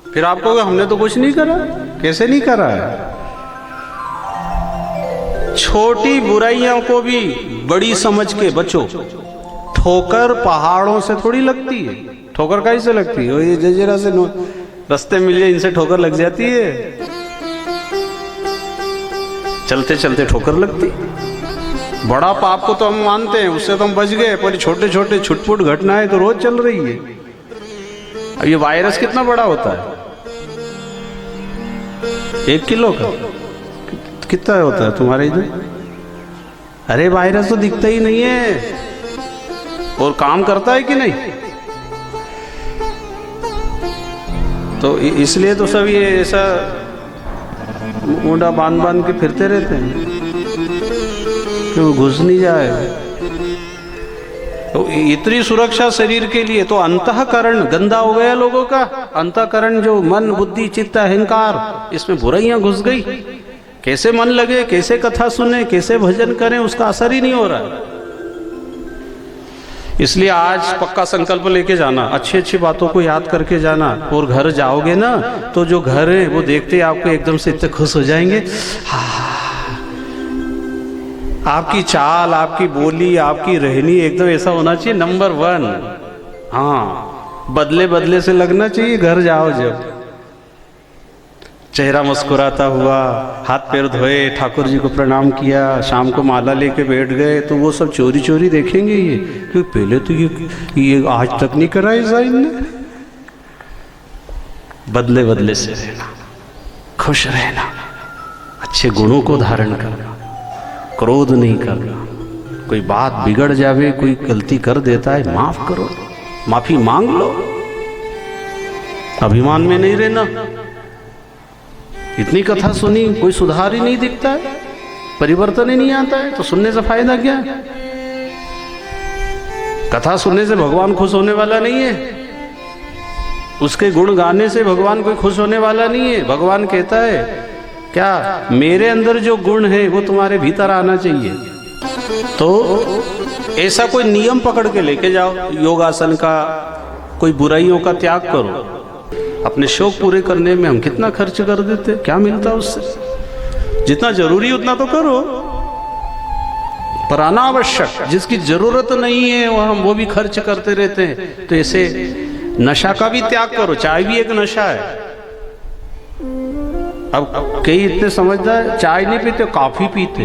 फिर आप कहोगे हमने तो कुछ नहीं करा। कैसे नहीं करा है? छोटी बुराइयों को भी बड़ी समझ के बचो। ठोकर पहाड़ों से थोड़ी लगती है। ठोकर कैसे लगती है? ये जजीरा से रास्ते मिल जाए, इनसे ठोकर लग जाती है। चलते चलते ठोकर लगती। बड़ा पाप को तो हम मानते हैं, उससे तो हम बच गए, पर छोटे छोटे छुटपुट घटनाएं तो रोज चल रही है। अब ये वायरस कितना बड़ा होता है? 1 किलो का कितना होता है तुम्हारे इधर? अरे वायरस तो दिखता ही नहीं है, और काम करता है कि नहीं? तो इसलिए तो सब ये ऐसा मुंडा बांध बांध के फिरते रहते हैं कि वो घुस नहीं जाए। तो इतनी सुरक्षा शरीर के लिए, तो अंतःकरण गंदा हो गया लोगों का। अंतःकरण जो मन, बुद्धि, चित्त, अहंकार, इसमें बुराइयां घुस गई। कैसे मन लगे, कैसे कथा सुने, कैसे भजन करें, उसका असर ही नहीं हो रहा है। इसलिए आज पक्का संकल्प लेके जाना, अच्छी अच्छी बातों को याद करके जाना। और घर जाओगे ना, तो जो घर है वो देखते आपको एकदम से इतने खुश हो जाएंगे। आपकी चाल, आपकी बोली, आपकी रहनी एकदम ऐसा होना चाहिए नंबर 1। हाँ, बदले बदले से लगना चाहिए। घर जाओ जब चेहरा मुस्कुराता हुआ, हाथ पैर धोए, ठाकुर जी को प्रणाम किया, शाम को माला लेके बैठ गए, तो वो सब चोरी चोरी देखेंगे ये, क्योंकि पहले तो ये आज तक नहीं करा इस साइन ने। बदले बदले से रहना, खुश रहना, अच्छे गुणों को धारण करना, क्रोध नहीं करना। कोई बात बिगड़ जावे, कोई गलती कर देता है, माफ करो, माफी मांग लो। अभिमान में नहीं रहना। इतनी कथा सुनी, कोई सुधार ही नहीं दिखता है, परिवर्तन ही नहीं आता है, तो सुनने से फायदा क्या? कथा सुनने से भगवान खुश होने वाला नहीं है। उसके गुण गाने से भगवान कोई खुश होने वाला नहीं है। भगवान कहता है क्या, मेरे अंदर जो गुण है वो तुम्हारे भीतर आना चाहिए। तो ऐसा कोई नियम पकड़ के लेके जाओ योगासन का, कोई बुराइयों का त्याग करो। अपने शौक पूरे करने में हम कितना खर्च कर देते, क्या मिलता उससे? जितना जरूरी उतना तो करो, पर अनावश्यक जिसकी जरूरत नहीं है वो भी खर्च करते रहते हैं। तो ऐसे नशा का भी त्याग करो। चाय भी एक नशा है। अब कई इतने समझदार चाय नहीं पीते, कॉफी पीते।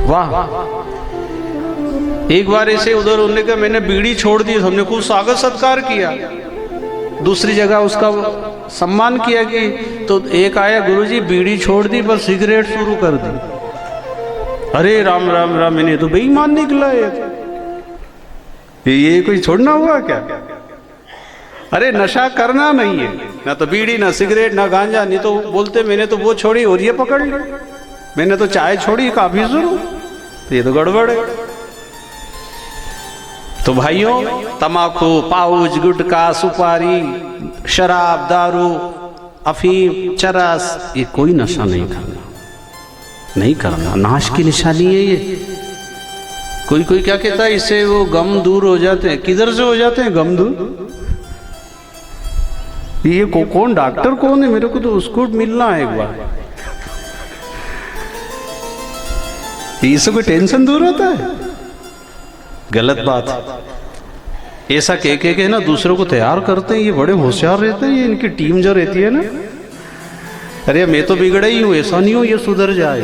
वाह, एक बार ऐसे उधर उन्होंने कहा मैंने बीड़ी छोड़ दी, हमने खूब स्वागत सत्कार किया। दूसरी जगह उसका सम्मान किया कि तो एक आया, गुरुजी बीड़ी छोड़ दी पर सिगरेट शुरू कर दी। अरे राम राम राम, मैंने तो बेईमान निकला ये कोई छोड़ना हुआ क्या? अरे नशा करना नहीं है, ना तो बीड़ी, ना सिगरेट, ना गांजा। नहीं तो बोलते मैंने तो वो छोड़ी और ये पकड़ ली, मैंने तो चाय छोड़ी, काफी शुरू। तो ये तो गड़बड़ है। तो भाइयों, तमाकू, पाउच, गुटखा, सुपारी, शराब, दारू, अफीम, चरस, ये कोई नशा नहीं करना, नहीं करना। नाश की निशानी है ये। कोई कोई क्या कहता है, इससे वो गम दूर हो जाते हैं। किधर से हो जाते हैं गम दूर? ये कौन डॉक्टर कौन है? मेरे को तो उसको मिलना है एक बार। इससे कोई टेंशन दूर होता है? गलत बात। ऐसा कह के ना दूसरों को तैयार करते हैं। ये बड़े होशियार रहते हैं, ये इनकी टीम जो रहती है ना, अरे मैं तो बिगड़ा ही हूँ, ऐसा नहीं हो ये सुधर जाए।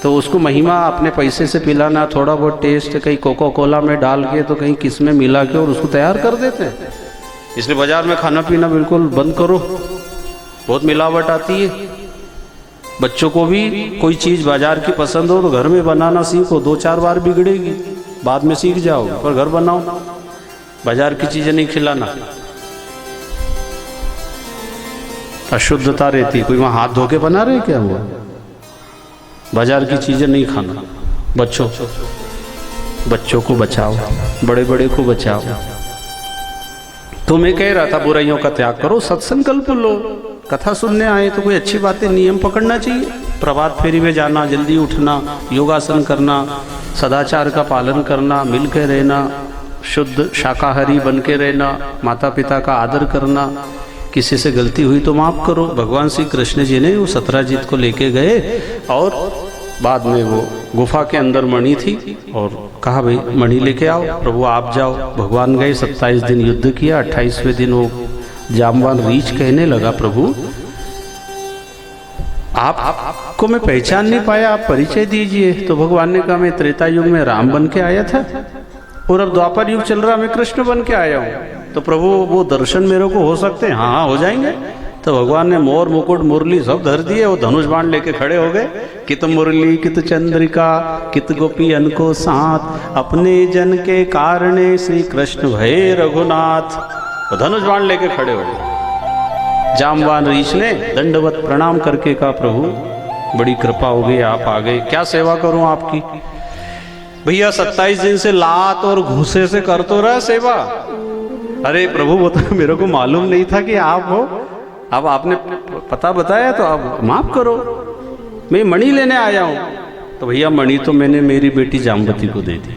तो उसको महिमा अपने पैसे से पिलाना, थोड़ा बहुत टेस्ट कहीं कोका कोला में डाल के तो कहीं किस में मिला के और उसको तैयार कर देते हैं। इसलिए बाजार में खाना पीना बिल्कुल बंद करो, बहुत मिलावट आती है। बच्चों को भी कोई चीज़ बाजार की पसंद हो तो घर में बनाना सीखो। 2-4 बार बिगड़ेगी, बाद में सीख जाओगे, पर घर बनाओ। बाजार की चीज़ें नहीं खिलाना, अशुद्धता रहती। कोई वहाँ हाथ धो के बना रहे क्या? हुआ बाजार की चीज़ें नहीं खाना। बच्चों को बचाओ, बड़े बड़े को बचाओ। तो मैं कह रहा था बुराइयों का त्याग करो, सत्संकल्प लो। कथा सुनने आए तो कोई अच्छी बातें, नियम पकड़ना चाहिए। प्रभात फेरी में जाना, जल्दी उठना, योगासन करना, सदाचार का पालन करना, मिल के रहना, शुद्ध शाकाहारी बन के रहना, माता पिता का आदर करना, किसी से गलती हुई तो माफ़ करो। भगवान श्री कृष्ण जी ने वो सतराजीत को लेके गए और बाद में वो गुफा के अंदर मणि थी और कहा भाई मणि लेके आओ, प्रभु आप जाओ। भगवान गए, 27 दिन युद्ध किया। 28वें दिन वो जामवान रीछ कहने लगा, प्रभु आपको मैं पहचान नहीं पाया, आप परिचय दीजिए। तो भगवान ने कहा मैं त्रेता युग में राम बन के आया था और अब द्वापर युग चल रहा, मैं कृष्ण बन के आया हूँ। तो प्रभु वो दर्शन मेरे को हो सकते हैं? हाँ हो जाएंगे। तो भगवान ने मोर मुकुट मुरली सब धर दिए, वो धनुष बाण लेके खड़े हो गए। कित मुरली कित चंद्रिका कित गोपी अनको साथ, अपने जन के कारणे श्री कृष्ण भय रघुनाथ। वो धनुष बाण लेके खड़े हो गए। जामवान रीछ ने दंडवत प्रणाम करके कहा, प्रभु बड़ी कृपा हो गई, आप आ गए, क्या सेवा करूं आपकी? भैया 27 दिन से लात और घूसे से कर तो रहा सेवा। अरे प्रभु वो तो मेरे को मालूम नहीं था कि आप हो, अब आपने पता बताया तो आप माफ करो, मैं मणि लेने आया हूँ। तो भैया मणि तो मैंने मेरी बेटी जामवती को दे दी,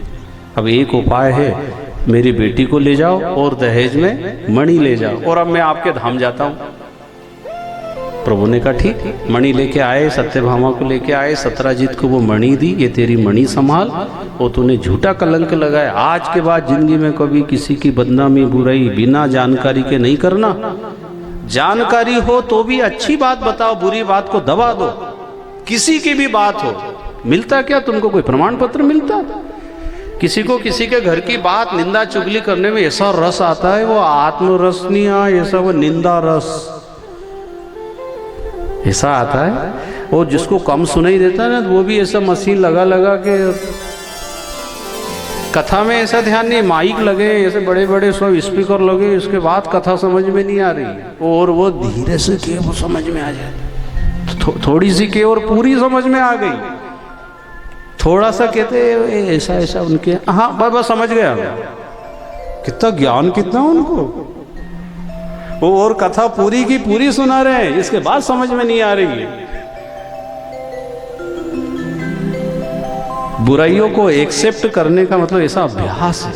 अब एक उपाय है, मेरी बेटी को ले जाओ और दहेज में मणि ले जाओ और अब मैं आपके धाम जाता हूँ। प्रभु ने कहा ठीक। मणि लेके आए, सत्यभामा को लेके आए, सतराजीत को वो मणि दी, ये तेरी मणि संभाल, वो तूने झूठा कलंक लगाया, आज के बाद जिंदगी में कभी किसी की बदनामी बुराई बिना जानकारी के नहीं करना। जानकारी हो तो भी अच्छी बात बताओ, बुरी बात को दबा दो। किसी की भी बात हो, मिलता क्या तुमको कोई प्रमाण पत्र मिलता? किसी को किसी के घर की बात निंदा चुगली करने में ऐसा रस आता है, वो आत्म रस नहीं है, ऐसा वो निंदा रस ऐसा आता है। वो जिसको कम सुनाई देता है ना, वो भी ऐसा मशीन लगा लगा के, कथा में ऐसा ध्यान नहीं, माइक लगे ऐसे बड़े बड़े सब स्पीकर लगे, इसके बाद कथा समझ में नहीं आ रही, और वो धीरे से के वो समझ में आ जाए, थोड़ी सी के और पूरी समझ में आ गई, थोड़ा सा कहते ऐसा ऐसा उनके, हाँ बस समझ गया। कितना ज्ञान कितना उनको, वो और कथा पूरी की पूरी सुना रहे हैं, इसके बाद समझ में नहीं आ रही है। बुराइयों को एक्सेप्ट करने का मतलब ऐसा अभ्यास है।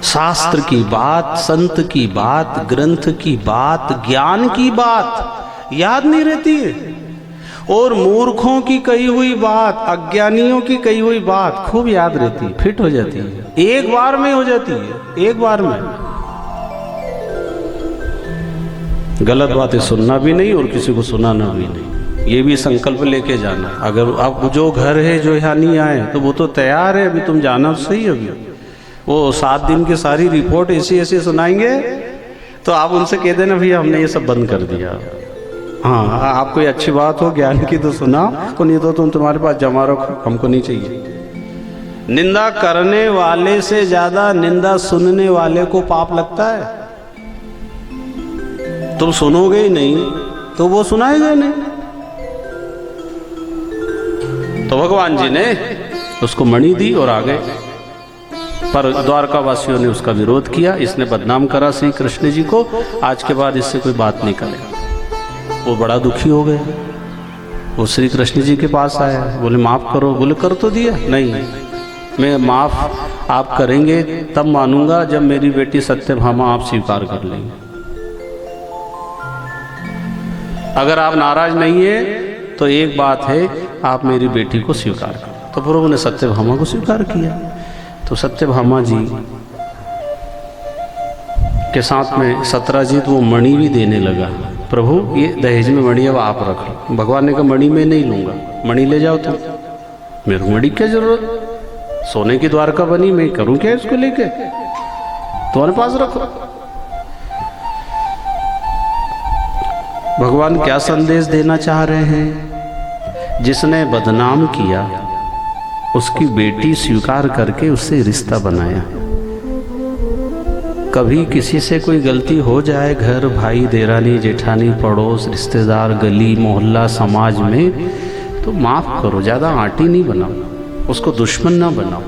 शास्त्र की बात, संत की बात, ग्रंथ की बात, ज्ञान की बात याद नहीं रहती है, और मूर्खों की कही हुई बात, अज्ञानियों की कही हुई बात खूब याद रहती है, फिट हो जाती है, एक बार में हो जाती है, एक बार में। गलत बातें सुनना भी नहीं और किसी को सुनाना भी नहीं, ये भी संकल्प लेके जाना। अगर आप जो घर है जो यहाँ नहीं आए तो वो तो तैयार है, अभी तुम जाना सही, अभी वो 7 दिन की सारी रिपोर्ट ऐसी ऐसी सुनाएंगे, तो आप उनसे कह देना भैया हमने ये सब बंद कर दिया। हाँ आप कोई अच्छी बात हो ज्ञान की तो सुना, तो नहीं तो तुम तुम्हारे पास जमा रखो, हमको नहीं चाहिए। निंदा करने वाले से ज्यादा निंदा सुनने वाले को पाप लगता है। तुम सुनोगे ही नहीं तो वो सुनाएगा नहीं। तो भगवान जी ने उसको मणि दी और आ गए, पर द्वारका वासियों ने उसका विरोध किया, इसने बदनाम करा श्री कृष्ण जी को, आज के बाद इससे कोई बात नहीं करेगा। वो बड़ा दुखी हो गया। वो श्री कृष्ण जी के पास आया, बोले माफ़ करो। बोले कर तो दिया, नहीं मैं माफ़ आप करेंगे तब मानूंगा जब मेरी बेटी सत्यभामा आप स्वीकार कर लेंगे। अगर आप नाराज नहीं है तो एक बात है, आप मेरी बेटी को स्वीकार करो। तो प्रभु ने सत्यभामा को स्वीकार किया। तो सत्यभामा जी के साथ में सत्यजीत वो मणि भी देने लगा। प्रभु ये दहेज में मणि अब आप रख लो। भगवान ने कहा मणि मैं नहीं लूँगा, मणि ले जाओ तुम, मेरे को मणि क्या जरूरत, सोने की द्वारका बनी, मैं करूँ क्या इसको लेके, तुम्हारे पास रखो। भगवान क्या संदेश देना चाह रहे हैं? जिसने बदनाम किया उसकी बेटी स्वीकार करके उससे रिश्ता बनाया। कभी किसी से कोई गलती हो जाए, घर भाई देरानी जेठानी पड़ोस रिश्तेदार गली मोहल्ला समाज में, तो माफ़ करो, ज़्यादा आंटी नहीं बनाओ, उसको दुश्मन ना बनाओ,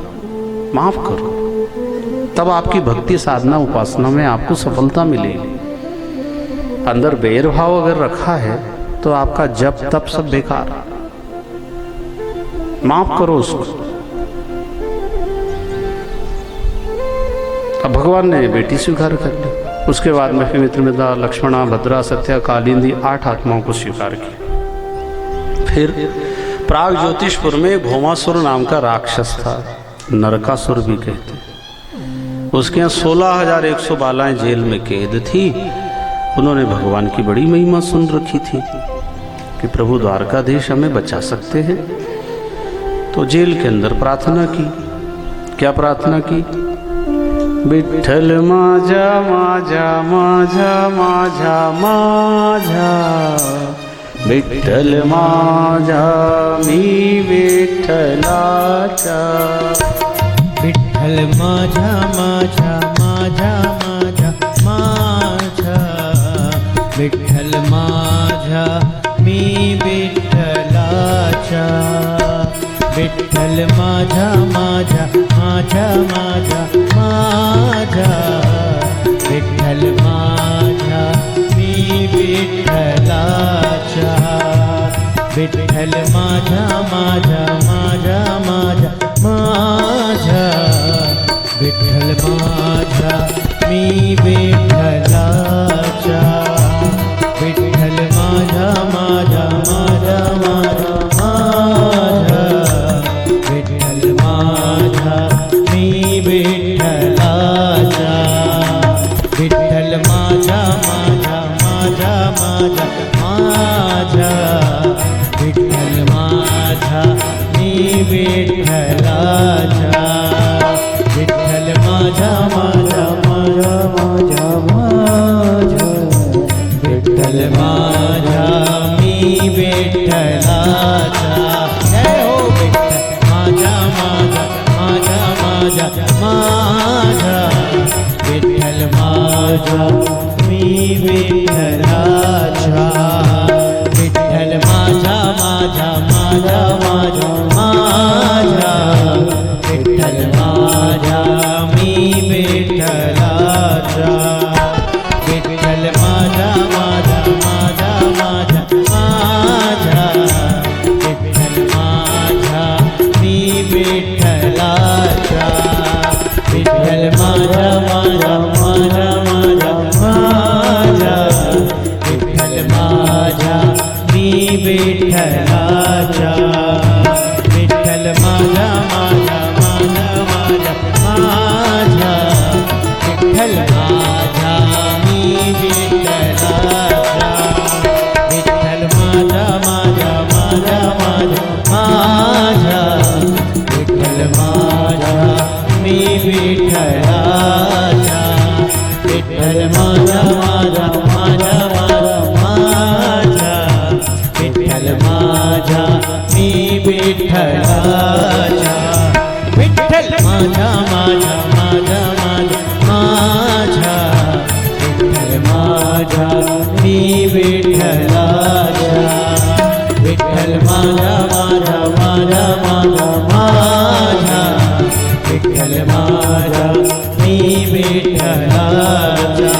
माफ़ करो। तब आपकी भक्ति साधना उपासना में आपको सफलता मिलेगी। अंदर बैरभाव अगर रखा है तो आपका जप तप सब बेकार। माफ़ करो उसको। अब भगवान ने बेटी स्वीकार कर ली। उसके बाद में फिर मित्रमिदा लक्ष्मणा भद्रा सत्या कालिंदी 8 आत्माओं को स्वीकार किया। फिर प्राग ज्योतिषपुर में भौमासुर नाम का राक्षस था, नरकासुर भी कहते हैं। उसके यहाँ 16,100 बालाएं जेल में कैद थी। उन्होंने भगवान की बड़ी महिमा सुन रखी थी कि प्रभु द्वारकाधीश हमें बचा सकते हैं। तो जेल के अंदर प्रार्थना की। क्या प्रार्थना की? विठ्ठल माझा माझा माझा माझा माझा, विठ्ठल माझा मी विठ्ठलाचा, विठ्ठल माझा माझा माझा माझा माझा, विठ्ठल माझा मी विठ्ठलाचा, विठ्ठल माझा माझा माझा माझा माझा, विठ्ठल माझा मी विठ्ठलाचा, विठ्ठल माझा माझा माझा माझा माझा, विठ्ठल माझा मी विठ्ठलाचा, विठ्ठल माझा माझा माझा माझा माझा, विठ्ठल माझा मी विठ्ठलाचा, विठ्ठल माझा माझा माझा माझा माझा, विठ्ठल माझा मी विठ्ठलाचा, विठ्ठल माझा माझा माझा माझा माझा, विठ्ठल माझा मी विठ्ठलाचा। जय हो विठ्ठल माझा माझा माझा माझा माझा, विठ्ठल माझा मी विठ्ठलाचा, विठ्ठल माझा माझा माझा माझा माझा, विठ्ठल माझा मी विठ्ठलाचा, विठ्ठल माझा माझा माझा माझा माझा, विठ्ठल माझा मी विठ्ठलाचा, विठ्ठल माझा माझा माझा माझा माझा, विठ्ठल माझा मी विठ्ठलाचा, विठ्ठल माझा माझा माझा माझा माझा, विठ्ठल माझा मी विठ्ठलाचा, विठ्ठल माझा माझा माझा माझा माझा, विठ्ठल माझा मी विठ्ठलाचा, विठ्ठल माझा माझा माझा माझा माझा, विठ्ठल माझा मी विठ्ठलाचा, विठ्ठल माझा माझा माझा माझा माझा, विठ्ठल माझा मी विठ्ठलाचा, विठ्ठल माझा माझा माझा माझा माझा, विठ्ठल माझा मी विठ्ठलाचा,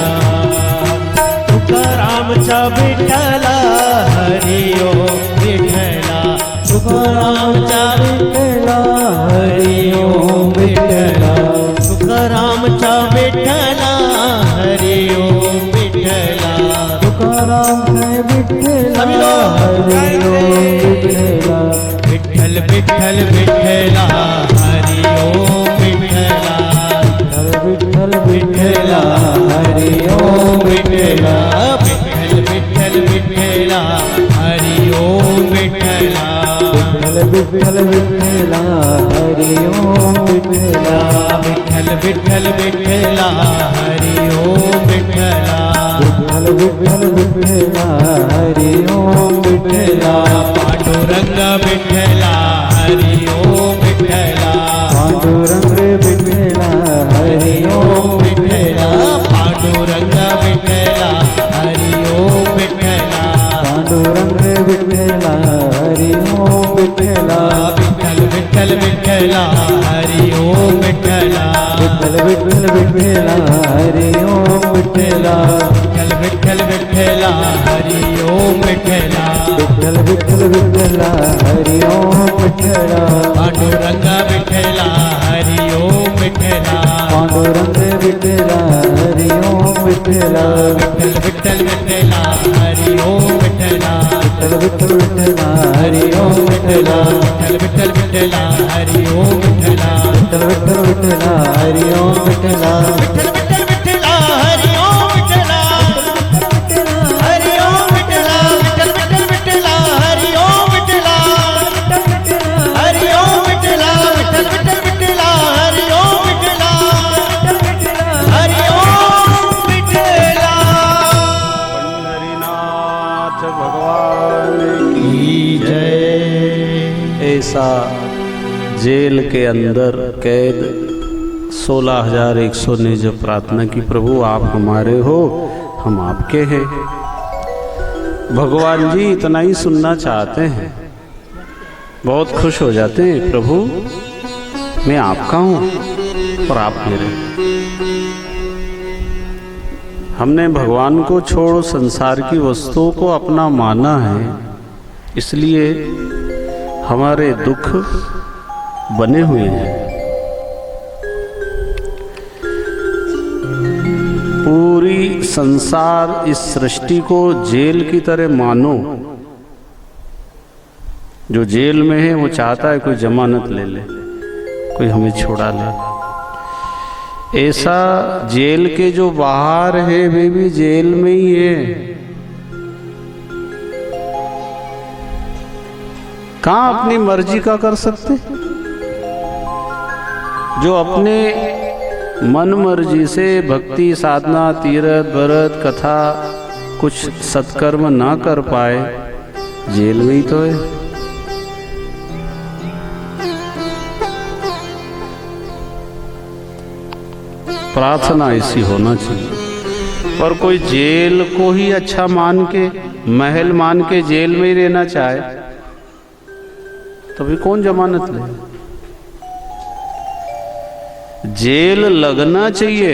तुकारामचा विठ्ठला हरिओ विठ्ठल हरि ओम विठला विठल विठल विठला हरि ओम विठला विठ्ठल विठ्ठला हरि ओम विठ्ठला विठल विठल विठला हरि ओम विठला विठ्ठल विठ्ठला हरि ओम विठ्ठला पांडुरंग विठला हरि ओम विठला पांडुरंग विठ्ठला हरि ओम विठला पांडुरंग विठला हरि ओम विठला पांडुरंग विठ्ठला हरि ओम विठ्ठला विठल विठल विठला हरि ओम विठला विठ्ठल विठ्ठल विठ्ठला हरि ओम विठ्ठला विठल विठल विठला हरि ओम विठला विठ्ठल विठ्ठल विठ्ठला हरि ओम विठ्ठला पांडुरंग विठला हरि ओम विठला पांडुरंग विठ्ठला हरि ओम विठ्ठला विठल विठल विठला हरि ओम विठला विठ्ठल विठ्ठल विठ्ठला हरि ओम विठ्ठला विठल विठल विठला हरि ओम विठला विठ्ठल विठ्ठल विठ्ठला हरि ओम विठ्ठला विठल विठल विठला हरि ओम विठला हरि ओम विठला विठल विठल विठला हरि ओम विठला हरि ओम विठला विठल विठल विठला हरि ओम विठला हरि ओम विठला पंढरीनाथ भगवान की जय। ऐसा जेल के अंदर कैद 16,100 ने जब प्रार्थना की, प्रभु आप हमारे हो, हम आपके हैं। भगवान जी इतना ही सुनना चाहते हैं, बहुत खुश हो जाते हैं, प्रभु मैं आपका हूँ और आप मेरे। हमने भगवान को छोड़ संसार की वस्तुओं को अपना माना है, इसलिए हमारे दुख बने हुए हैं। पूरी संसार इस सृष्टि को जेल की तरह मानो। जो जेल में है वो चाहता है कोई जमानत ले ले, कोई हमें छुड़ा ले। ऐसा जेल के जो बाहर है वे भी जेल में ही है। कहाँ अपनी मर्जी का कर सकते? जो अपने मन मर्जी से भक्ति साधना तीर्थ व्रत कथा कुछ सत्कर्म ना कर पाए, जेल में ही तो है। प्रार्थना ऐसी होना चाहिए। पर कोई जेल को ही अच्छा मान के, महल मान के जेल में ही रहना चाहे तो भी कौन जमानत ले? जेल लगना चाहिए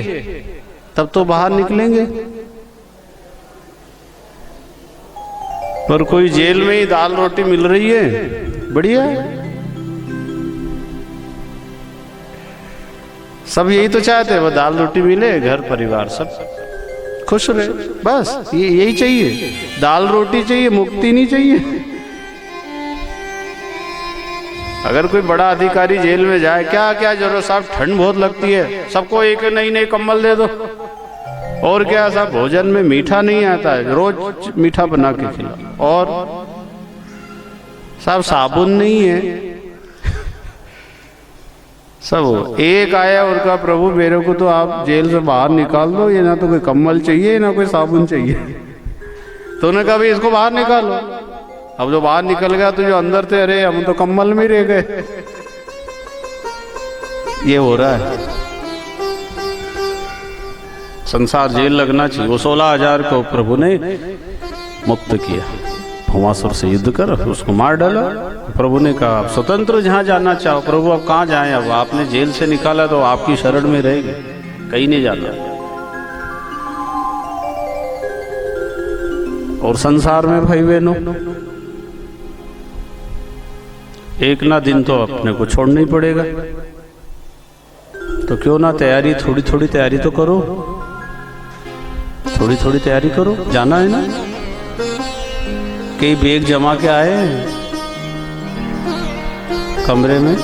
तब तो बाहर निकलेंगे। पर कोई जेल में ही दाल रोटी मिल रही है, बढ़िया है। सब यही तो चाहते हैं, वो दाल रोटी मिले, घर परिवार सब खुश रहे, बस यही चाहिए। दाल रोटी चाहिए, मुक्ति नहीं चाहिए। अगर कोई बड़ा अधिकारी जेल में जाए, क्या क्या जरूरत साहब, ठंड बहुत लगती है, सबको एक नई नई कंबल दे दो। और क्या साहब, भोजन में मीठा नहीं आता है, रोज मीठा बना के खिलाओ। और साहब साबुन नहीं है। सब एक आया और कहा प्रभु मेरे को तो आप जेल से बाहर निकाल दो, ये ना तो कोई कम्बल चाहिए ना कोई साबुन चाहिए। तो उन्होंने कहा भाई इसको बाहर निकालो। अब जो बाहर निकल गया तो जो अंदर थे, अरे हम तो कम्बल में ही रह गए। ये हो रहा है। संसार जेल लगना चाहिए। वो 16,000 को प्रभु ने मुक्त किया, भौमासुर से युद्ध कर उसको मार डाला। प्रभु ने कहा आप स्वतंत्र जहां जाना चाहो। प्रभु अब कहाँ जाएं, अब आपने जेल से निकाला तो आपकी शरण में रहेंगे, कहीं नहीं जाना। और संसार में भाई बहनों, एक ना दिन तो अपने को छोड़ना ही पड़ेगा। तो क्यों ना तैयारी, थोड़ी थोड़ी तैयारी तो करो, थोड़ी थोड़ी तैयारी करो। जाना है ना, कई बैग जमा के आए हैं कमरे में,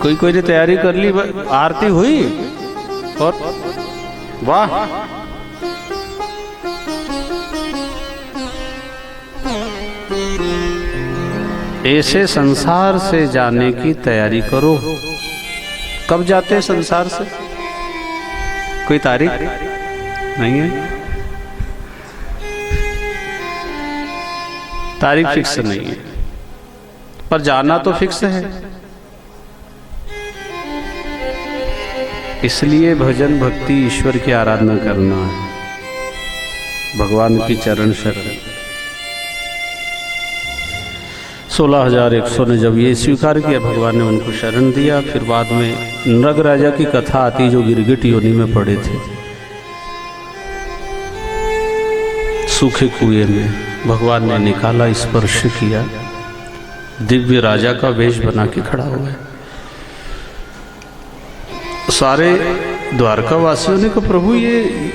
कोई कोई ने तैयारी कर ली। आरती हुई, और वाह, ऐसे संसार से जाने की तैयारी करो। कब जाते हैं संसार से? कोई तारीख नहीं है, तारीख फिक्स नहीं है, पर जाना तो फिक्स है। इसलिए भजन भक्ति ईश्वर की आराधना करना है, भगवान की चरण शरण। 16,100 ने जब ये स्वीकार किया, भगवान ने उनको शरण दिया। फिर बाद में नृग राजा की कथा आती जो गिरगिट योनि में पड़े थे, सूखे कुएं में भगवान ने निकाला, स्पर्श किया, दिव्य राजा का वेश बना के खड़ा हुआ। सारे द्वारका वासियों ने कहा प्रभु ये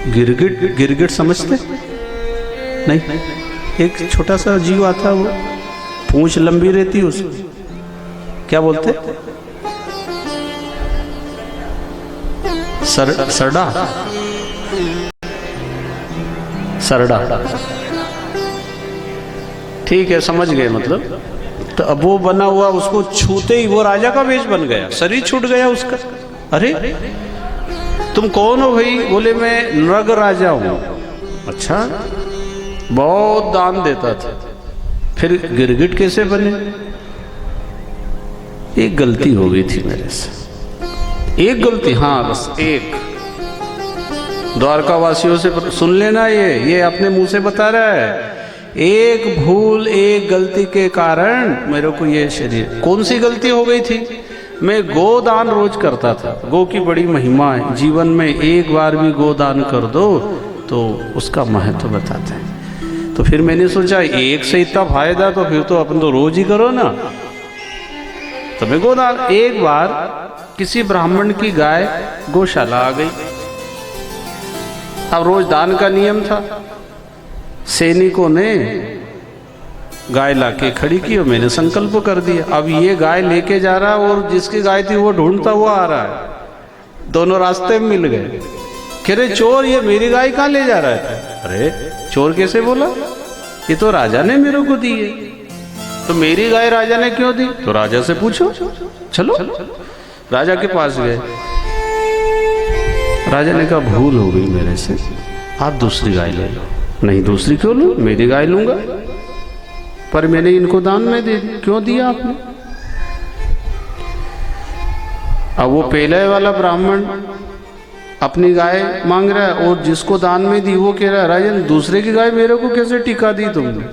गिरगिट समझते नहीं? एक छोटा सा जीव आता, वो पूंछ लंबी रहती है, उसकी क्या बोलते? सरडा, सरडा, ठीक है, समझ गए मतलब। तो अब वो बना हुआ, उसको छूते ही वो राजा का वेश बन गया, शरीर छूट गया उसका। अरे तुम कौन हो भाई? बोले मैं नृग राजा हूं। अच्छा, बहुत दान देता था, फिर गिरगिट कैसे बने? एक गलती हो गई थी मेरे से, एक गलती, हाँ बस एक। द्वारका वासियों से सुन लेना, ये अपने मुंह से बता रहा है। एक भूल, एक गलती के कारण मेरे को ये शरीर। कौन सी गलती हो गई थी? मैं गोदान रोज करता था। गो की बड़ी महिमा है, जीवन में एक बार भी गोदान कर दो तो उसका महत्व बताते हैं। तो फिर मैंने सोचा एक से इतना फायदा, तो फिर तो अपन तो रोज ही करो ना। तो मैं गोदान, एक बार किसी ब्राह्मण की गाय गौशाला आ गई। अब रोज दान का नियम था। सैनिकों ने गाय लाके खड़ी की और मैंने संकल्प कर दिया, अब ये गाय लेके जा रहा और जिसकी गाय थी वो ढूंढता हुआ आ रहा है। दोनों रास्ते में मिल गए। कह रहे चोर, ये मेरी गाय कहाँ ले जा रहा है? अरे चोर कैसे बोला? ये तो राजा ने मेरे को दी है। तो मेरी गाय राजा ने क्यों दी? तो राजा से पूछो। चलो राजा के पास गए। राजा ने कहा भूल हो गई मेरे से, आप दूसरी गाय ले लो। नहीं, दूसरी क्यों लूं? मेरी गाय लूंगा, पर मैंने इनको दान में दे दी। क्यों दिया आपने? अब वो पहले वाला ब्राह्मण अपनी गाय मांग रहा है और जिसको दान में दी वो कह रहा है राजन दूसरे की गाय मेरे को कैसे टिका दी तुमने?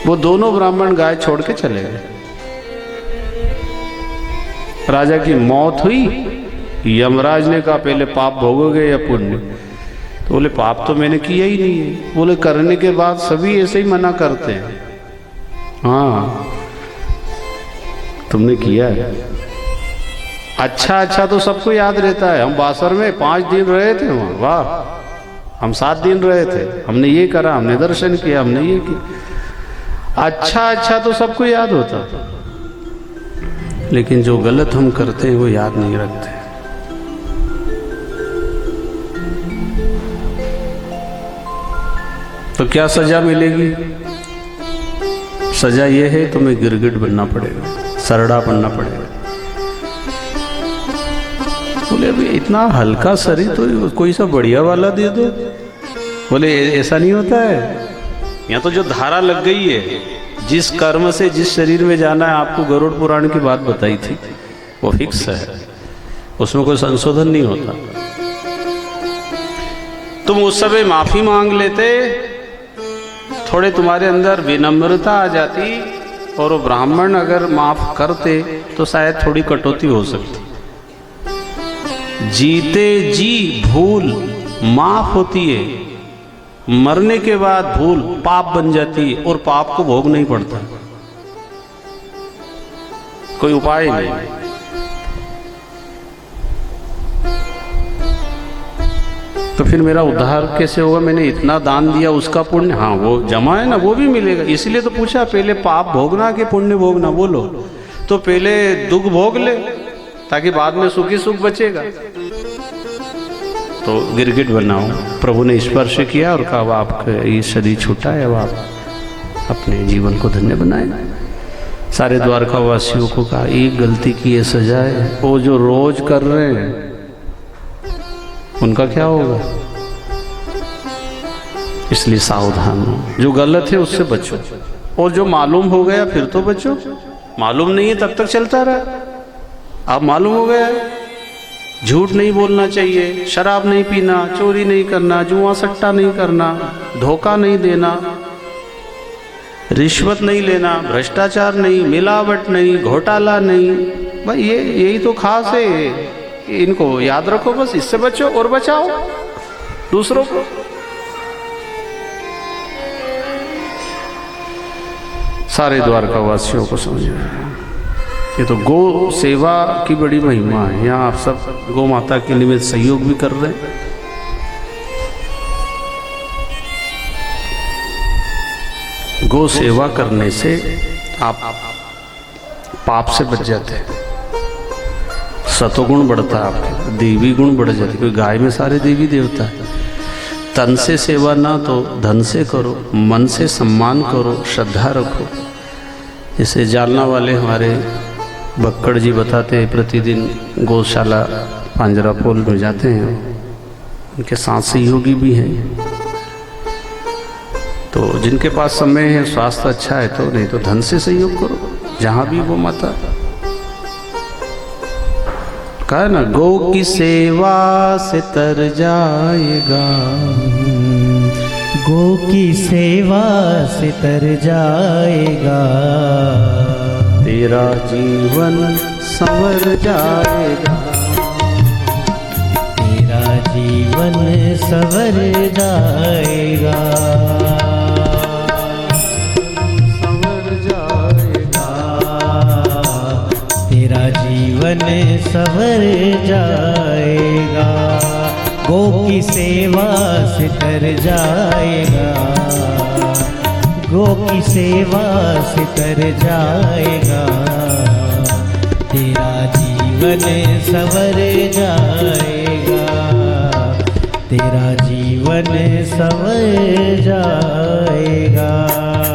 वो दोनों ब्राह्मण गाय छोड़ के चले गए। राजा की मौत हुई। यमराज ने कहा पहले पाप भोगोगे या पुण्य? तो बोले पाप तो मैंने किया ही नहीं है। बोले करने के बाद सभी ऐसे ही मना करते हैं। हाँ तुमने किया है। अच्छा तो सबको याद रहता है। हम बासर में 5 दिन रहे थे वहाँ, वाह हम 7 दिन रहे थे, हमने ये करा, हमने दर्शन किया, हमने ये किया। अच्छा तो सबको याद होता, लेकिन जो गलत हम करते हैं वो याद नहीं रखते। तो क्या सजा मिलेगी? सजा ये है तुम्हें गिरगिट बनना पड़ेगा, सरड़ा बनना पड़ेगा। बोले अभी इतना हल्का शरीर तो कोई सा बढ़िया वाला दे दो। बोले ऐसा नहीं होता है, यहाँ तो जो धारा लग गई है, जिस कर्म से जिस शरीर में जाना है, आपको गरुड़ पुराण की बात बताई थी, वो फिक्स है, उसमें कोई संशोधन नहीं होता। तुम उस समय माफी मांग लेते, थोड़े तुम्हारे अंदर विनम्रता आ जाती, और वो ब्राह्मण अगर माफ करते तो शायद थोड़ी कटौती हो सकती। जीते जी भूल माफ होती है, मरने के बाद भूल पाप बन जाती है और पाप को भोगना ही पड़ता है, कोई उपाय नहीं। तो फिर मेरा उद्धार कैसे होगा? मैंने इतना दान दिया, उसका पुण्य, हाँ वो जमा है ना, वो भी मिलेगा। इसलिए तो पूछा पहले पाप भोगना कि पुण्य भोगना? बोलो तो पहले दुख भोग ले ताकि बाद में सुखी सुख बचेगा। तो गिरगिट बनाओ। प्रभु ने स्पर्श किया और कहा अब आपका ये शरीर छूटा है, अब आप अपने जीवन को धन्य बनाए। सारे द्वारका वासियों को कहा एक गलती की ये सजा है, वो जो रोज कर रहे हैं उनका क्या होगा, इसलिए सावधान हो। जो गलत है उससे बचो, और जो मालूम हो गया फिर तो बचो। मालूम नहीं है तब तक चलता रहा, अब मालूम हो गया झूठ नहीं बोलना चाहिए, शराब नहीं पीना, चोरी नहीं करना, जुआ सट्टा नहीं करना, धोखा नहीं देना, रिश्वत नहीं लेना, भ्रष्टाचार नहीं, मिलावट नहीं, घोटाला नहीं। भाई यही तो खास है, इनको याद रखो, बस इससे बचो और बचाओ दूसरों को। सारे द्वारका वासियों को समझ में ये तो गो सेवा की बड़ी महिमा है। यहाँ आप सब गौ माता के निमित्त सहयोग भी कर रहे हैं। गो सेवा करने से आप पाप से बच जाते हैं, सतोगुण बढ़ता है आपके, देवी गुण बढ़ जाते, क्योंकि गाय में सारे देवी देवता है। तन से सेवा ना तो धन से करो, मन से सम्मान करो, श्रद्धा रखो। जैसे जालना वाले हमारे बक्कड़ जी बताते हैं, प्रतिदिन गौशाला पांजरापोल में जाते हैं, उनके साथ सहयोगी भी हैं। तो जिनके पास समय है, स्वास्थ्य अच्छा है तो, नहीं तो धन से सहयोग करो जहाँ भी गौ माता। कहा ना, गौ की सेवा से तर जाएगा, गो की सेवा से तर जाएगा, तेरा जीवन संवर जाएगा, तेरा जीवन संवर जाएगा, संवर जाएगा, तेरा जीवन संवर जाएगा। गो की सेवा से तर जाएगा, गो की सेवा से तर जाएगा, तेरा जीवन संवर जाएगा, तेरा जीवन संवर जाएगा।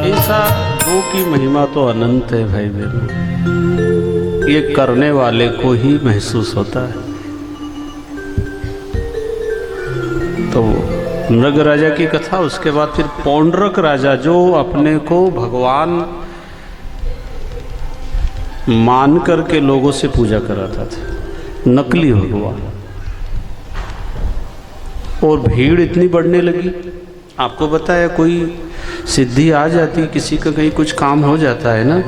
ऐसा गो की महिमा तो अनंत है भाई बहनों, ये करने वाले को ही महसूस होता है। तो मृग राजा की कथा, उसके बाद फिर पौंड्रक राजा जो अपने को भगवान मान करके लोगों से पूजा कराता था, नकली भगवान। और भीड़ इतनी बढ़ने लगी, आपको बताया कोई सिद्धि आ जाती, किसी का कहीं कुछ काम हो जाता है ना,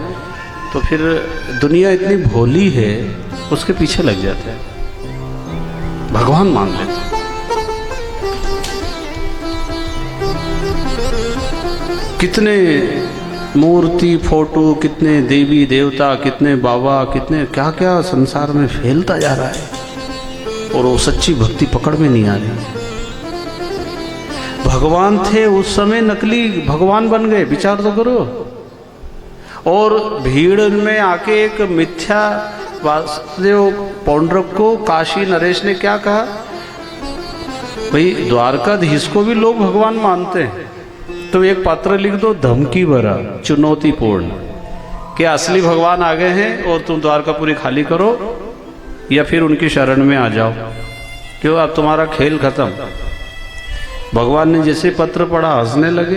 तो फिर दुनिया इतनी भोली है उसके पीछे लग जाता है, भगवान मान लेते हैं। कितने मूर्ति फोटो, कितने देवी देवता, कितने बाबा, कितने क्या क्या संसार में फैलता जा रहा है, और वो सच्ची भक्ति पकड़ में नहीं आ रही। भगवान थे उस समय, नकली भगवान बन गए, विचार तो करो। और भीड़ में आके एक मिथ्या वासुदेव पौंड्रक को काशी नरेश ने क्या कहा, भाई द्वारकाधीश को भी लोग भगवान मानते हैं, तो एक पत्र लिख दो धमकी भरा, चुनौतीपूर्ण, कि असली भगवान आ गए हैं और तुम द्वारकापुरी खाली करो या फिर उनकी शरण में आ जाओ, क्यों अब तुम्हारा खेल खत्म। भगवान ने जैसे पत्र पढ़ा हंसने लगे,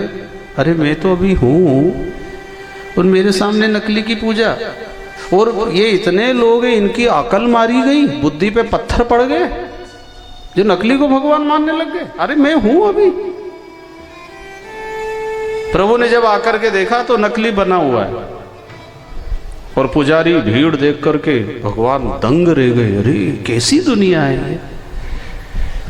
अरे मैं तो अभी हूँ और मेरे सामने नकली की पूजा, और ये इतने लोग हैं, इनकी अकल मारी गई, बुद्धि पे पत्थर पड़ गए, जो नकली को भगवान मानने लग गए। अरे मैं हूँ अभी। प्रभु ने जब आकर के देखा तो नकली बना हुआ है, और पुजारी भीड़ देख करके भगवान दंग रह गए, अरे कैसी दुनिया है ये।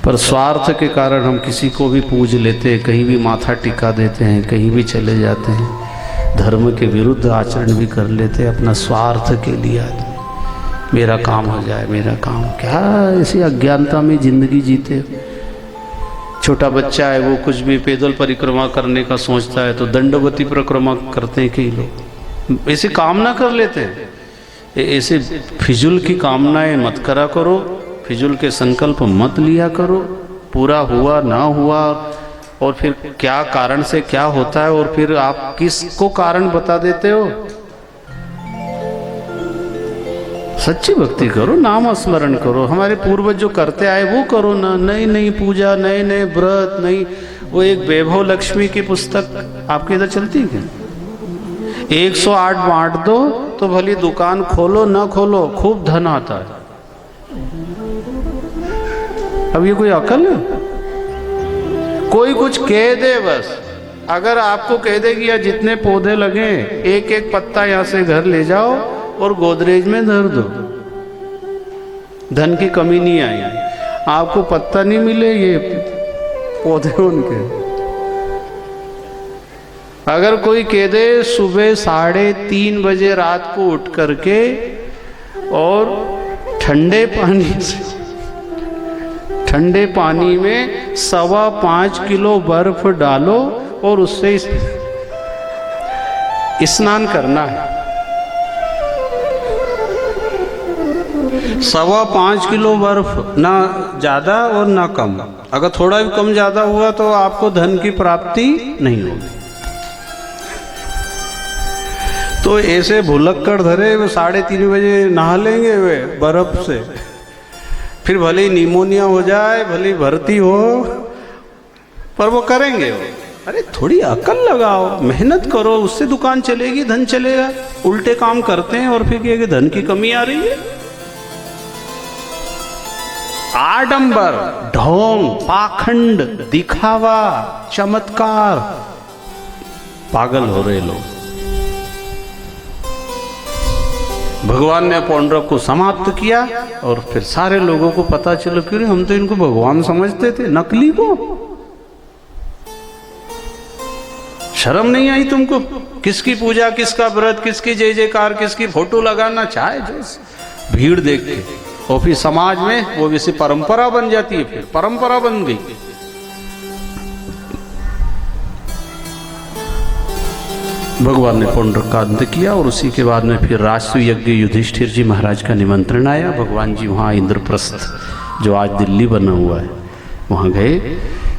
पर स्वार्थ के कारण हम किसी को भी पूज लेते हैं, कहीं भी माथा टिका देते हैं, कहीं भी चले जाते हैं, धर्म के विरुद्ध आचरण भी कर लेते हैं अपना स्वार्थ के लिए। आदमी मेरा काम हो जाए, मेरा काम, क्या ऐसी अज्ञानता में जिंदगी जीते। छोटा बच्चा है, वो कुछ भी पैदल परिक्रमा करने का सोचता है तो दंडवती परिक्रमा करते हैं कई लोग, ऐसे काम ना कर लेते हैं। ऐसे फिजूल की कामनाएं मत करा करो, फिजूल के संकल्प मत लिया करो। पूरा हुआ ना हुआ और फिर क्या कारण से क्या होता है और फिर आप किसको कारण बता देते हो। सच्ची भक्ति करो, नाम स्मरण करो, हमारे पूर्वज जो करते आए वो करो ना। नई नई पूजा, नए नए व्रत, नई वो एक वैभव लक्ष्मी की पुस्तक आपके इधर चलती है क्या? 108 बांट दो तो भली दुकान खोलो ना खोलो, खूब धन आता है। अब ये कोई अकल है? कोई कुछ कह दे बस, अगर आपको कह दे कि यार जितने पौधे लगे एक एक पत्ता यहां से घर ले जाओ और गोदरेज में धर दो, धन की कमी नहीं आई। आपको पत्ता नहीं मिले, ये पौधे उनके। अगर कोई कह दे सुबह 3:30 बजे रात को उठ करके और ठंडे पानी में 5.25 किलो बर्फ डालो और उससे स्नान करना है। 5.25 किलो बर्फ, ना ज्यादा और ना कम। अगर थोड़ा भी कम ज्यादा हुआ तो आपको धन की प्राप्ति नहीं होगी। तो ऐसे भुलक्कड़ धरे वे 3:30 बजे नहा लेंगे वे बर्फ से, फिर भले ही निमोनिया हो जाए, भले ही भर्ती हो, पर वो करेंगे वो। अरे थोड़ी अकल लगाओ, मेहनत करो, उससे दुकान चलेगी, धन चलेगा। उल्टे काम करते हैं और फिर कि धन की कमी आ रही है। आडंबर, ढोंग, पाखंड, दिखावा, चमत्कार, पागल हो रहे लोग। भगवान ने पौंड्रक को समाप्त किया और फिर सारे लोगों को पता चला क्यों हम तो इनको भगवान समझते थे, नकली को। शर्म नहीं आई तुमको? किसकी पूजा, किसका व्रत, किसकी जय जयकार, किसकी फोटो लगाना चाहे जो भीड़ देख के, और फिर समाज में वो वैसे परंपरा बन जाती है, फिर परंपरा बन गई। भगवान ने पौंड्रक का अंत किया और उसी के बाद में फिर राजसूय यज्ञ युधिष्ठिर जी महाराज का निमंत्रण आया। भगवान जी वहाँ इंद्रप्रस्थ जो आज दिल्ली बना हुआ है वहाँ गए।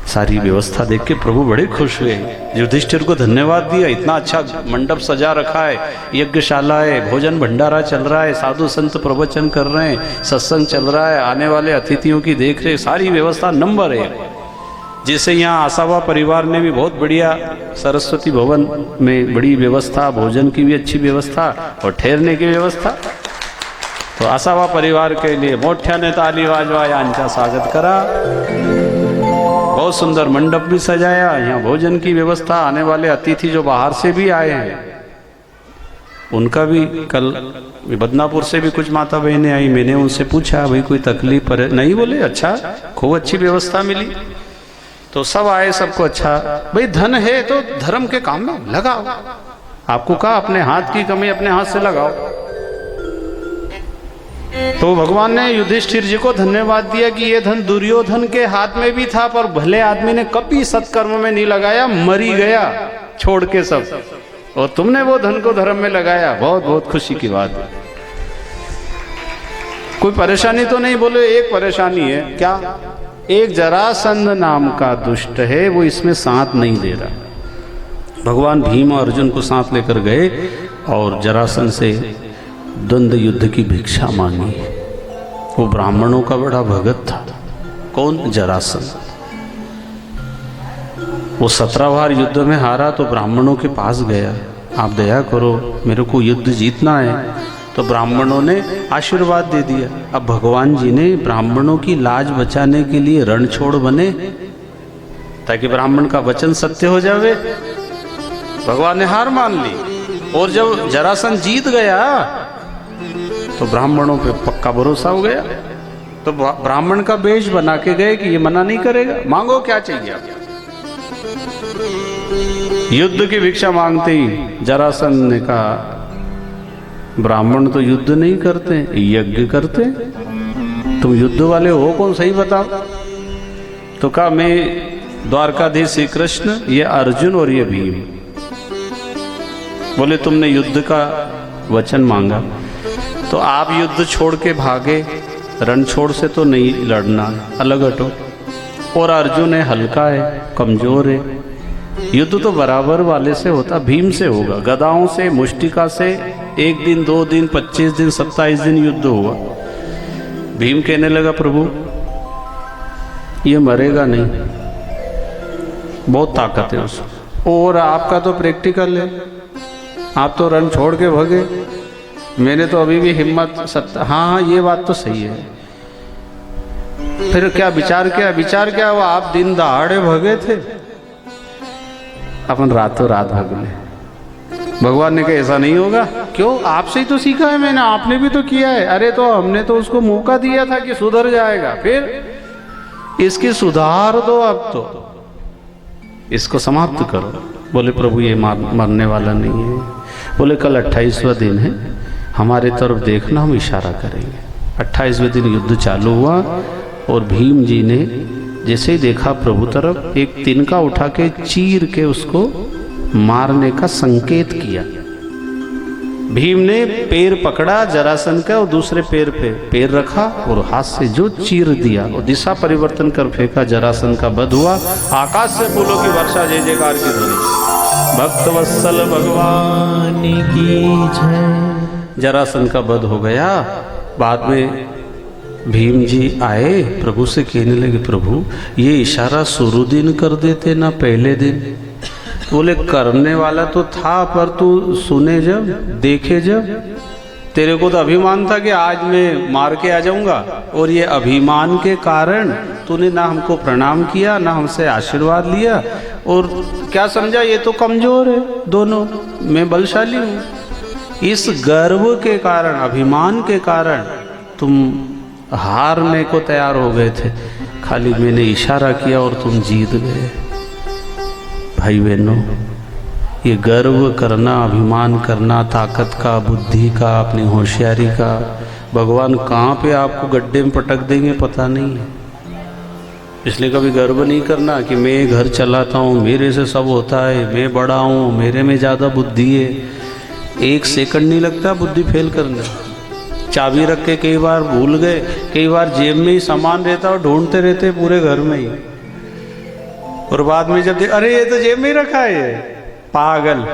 सारी व्यवस्था देख के प्रभु बड़े खुश हुए, युधिष्ठिर को धन्यवाद दिया। इतना अच्छा मंडप सजा रखा है, यज्ञशाला है, भोजन भंडारा चल रहा है, साधु संत प्रवचन कर रहे हैं, सत्संग चल रहा है, आने वाले अतिथियों की देख रेख, सारी व्यवस्था नंबर 1। जैसे यहाँ आसावा परिवार ने भी बहुत बढ़िया सरस्वती भवन में बड़ी व्यवस्था, भोजन की भी अच्छी व्यवस्था और ठहरने की व्यवस्था। तो आसावा परिवार के लिए मोठ्याने ताली वाजवा यांचा स्वागत करा। बहुत सुंदर मंडप भी सजाया, यहाँ भोजन की व्यवस्था, आने वाले अतिथि जो बाहर से भी आए हैं उनका भी। कल बदनापुर से भी कुछ माता बहनें आई, मैंने उनसे पूछा भाई कोई तकलीफ पर नहीं, बोले अच्छा खूब अच्छी व्यवस्था मिली। तो सब आए, सबको अच्छा। भाई धन है तो धर्म के काम में लगाओ। आपको कहा अपने हाथ की कमी अपने हाथ से लगाओ। तो भगवान ने युधिष्ठिर जी को धन्यवाद दिया कि ये धन दुर्योधन के हाथ में भी था, पर भले आदमी ने कभी सत्कर्म में नहीं लगाया, मरी गया छोड़ के सब, और तुमने वो धन को धर्म में लगाया। बहुत बहुत खुशी की बात है। कोई परेशानी तो नहीं? बोले एक परेशानी है। क्या? एक जरासंध नाम का दुष्ट है, वो इसमें साथ नहीं दे रहा। भगवान भीम और अर्जुन को साथ लेकर गए और जरासंध से द्वंद्व युद्ध की भिक्षा मांगी। वो ब्राह्मणों का बड़ा भगत था। कौन? जरासंध। वो 17 बार युद्ध में हारा तो ब्राह्मणों के पास गया, आप दया करो मेरे को युद्ध जीतना है। तो ब्राह्मणों ने आशीर्वाद दे दिया। अब भगवान जी ने ब्राह्मणों की लाज बचाने के लिए रणछोड़ बने ताकि ब्राह्मण का वचन सत्य हो जावे। भगवान ने हार मान ली और जब जरासंध जीत गया तो ब्राह्मणों पे पक्का भरोसा हो गया। तो ब्राह्मण का वेश बना के गए कि ये मना नहीं करेगा, मांगो क्या चाहिए आप। युद्ध की भिक्षा मांगते ही जरासंध ने कहा ब्राह्मण तो युद्ध नहीं करते, यज्ञ करते, तुम युद्ध वाले हो कौन, सही बताओ। तो कहा मैं द्वारकाधीश श्री कृष्ण, ये अर्जुन और ये भीम। बोले तुमने युद्ध का वचन मांगा तो आप युद्ध छोड़ के भागे, रण छोड़ से तो नहीं लड़ना, अलग हटो। और अर्जुन है हल्का है, कमजोर है, युद्ध तो बराबर वाले से होता, भीम से होगा, गदाओं से, मुष्टिका से 1 दिन 2 दिन 25 दिन 27 दिन युद्ध हुआ। भीम कहने लगा प्रभु ये मरेगा नहीं, बहुत ताकत है उसको, और आपका तो प्रैक्टिकल है, आप तो रण छोड़ के भगे, मैंने तो अभी भी हिम्मत सत्ता। हाँ ये बात तो सही है। फिर क्या विचार क्या वो आप दिन दहाड़े भगे थे, अपन रातों रात भाग ले। भगवान ने कहा ऐसा नहीं होगा। क्यों? आपसे ही तो सीखा है मैंने, आपने भी तो किया है। अरे तो हमने तो उसको मौका दिया था कि सुधर जाएगा, फिर इसकी सुधार दो, अब तो इसको समाप्त करो। बोले प्रभु ये मरने वाला नहीं है। बोले कल 28वां दिन है, हमारे तरफ देखना, हम इशारा करेंगे। 28वें दिन युद्ध चालू हुआ और भीम जी ने जैसे ही देखा प्रभु तरफ, एक तिनका उठा के चीर के उसको मारने का संकेत किया। भीम ने पैर पकड़ा जरासंध का और दूसरे पैर पे पैर रखा और हाथ से जो चीर दिया और दिशा परिवर्तन कर फेंका, जरासंध का वध हुआ। आकाश से फूलों की वर्षा, जय जयकार की ध्वनि। भक्त वत्सल भगवान की जय। जरासंध का वध हो गया। बाद में भीम जी आए, प्रभु से कहने लगे प्रभु ये इशारा शुरू दिन कर देते ना पहले दिन। बोले करने वाला तो था, पर तू सुने जब, देखे जब, तेरे को तो अभिमान था कि आज मैं मार के आ जाऊंगा, और ये अभिमान के कारण तूने ना हमको प्रणाम किया, ना हमसे आशीर्वाद लिया, और क्या समझा ये तो कमजोर है दोनों, मैं बलशाली हूँ। इस गर्व के कारण, अभिमान के कारण तुम हारने को तैयार हो गए थे। खाली मैंने इशारा किया और तुम जीत गए। भाई बहनों, ये गर्व करना, अभिमान करना, ताकत का, बुद्धि का, अपनी होशियारी का, भगवान कहाँ पे आपको गड्ढे में पटक देंगे पता नहीं है। इसलिए कभी गर्व नहीं करना कि मैं घर चलाता हूँ, मेरे से सब होता है, मैं बड़ा हूँ, मेरे में ज़्यादा बुद्धि है। 1 सेकंड नहीं लगता बुद्धि फेल करने। चाबी रख के कई बार भूल गए, कई बार जेब में ही सामान रहता और ढूंढते रहते पूरे घर में ही, और बाद में जब अरे ये तो जेब में ही रखा है, पागल।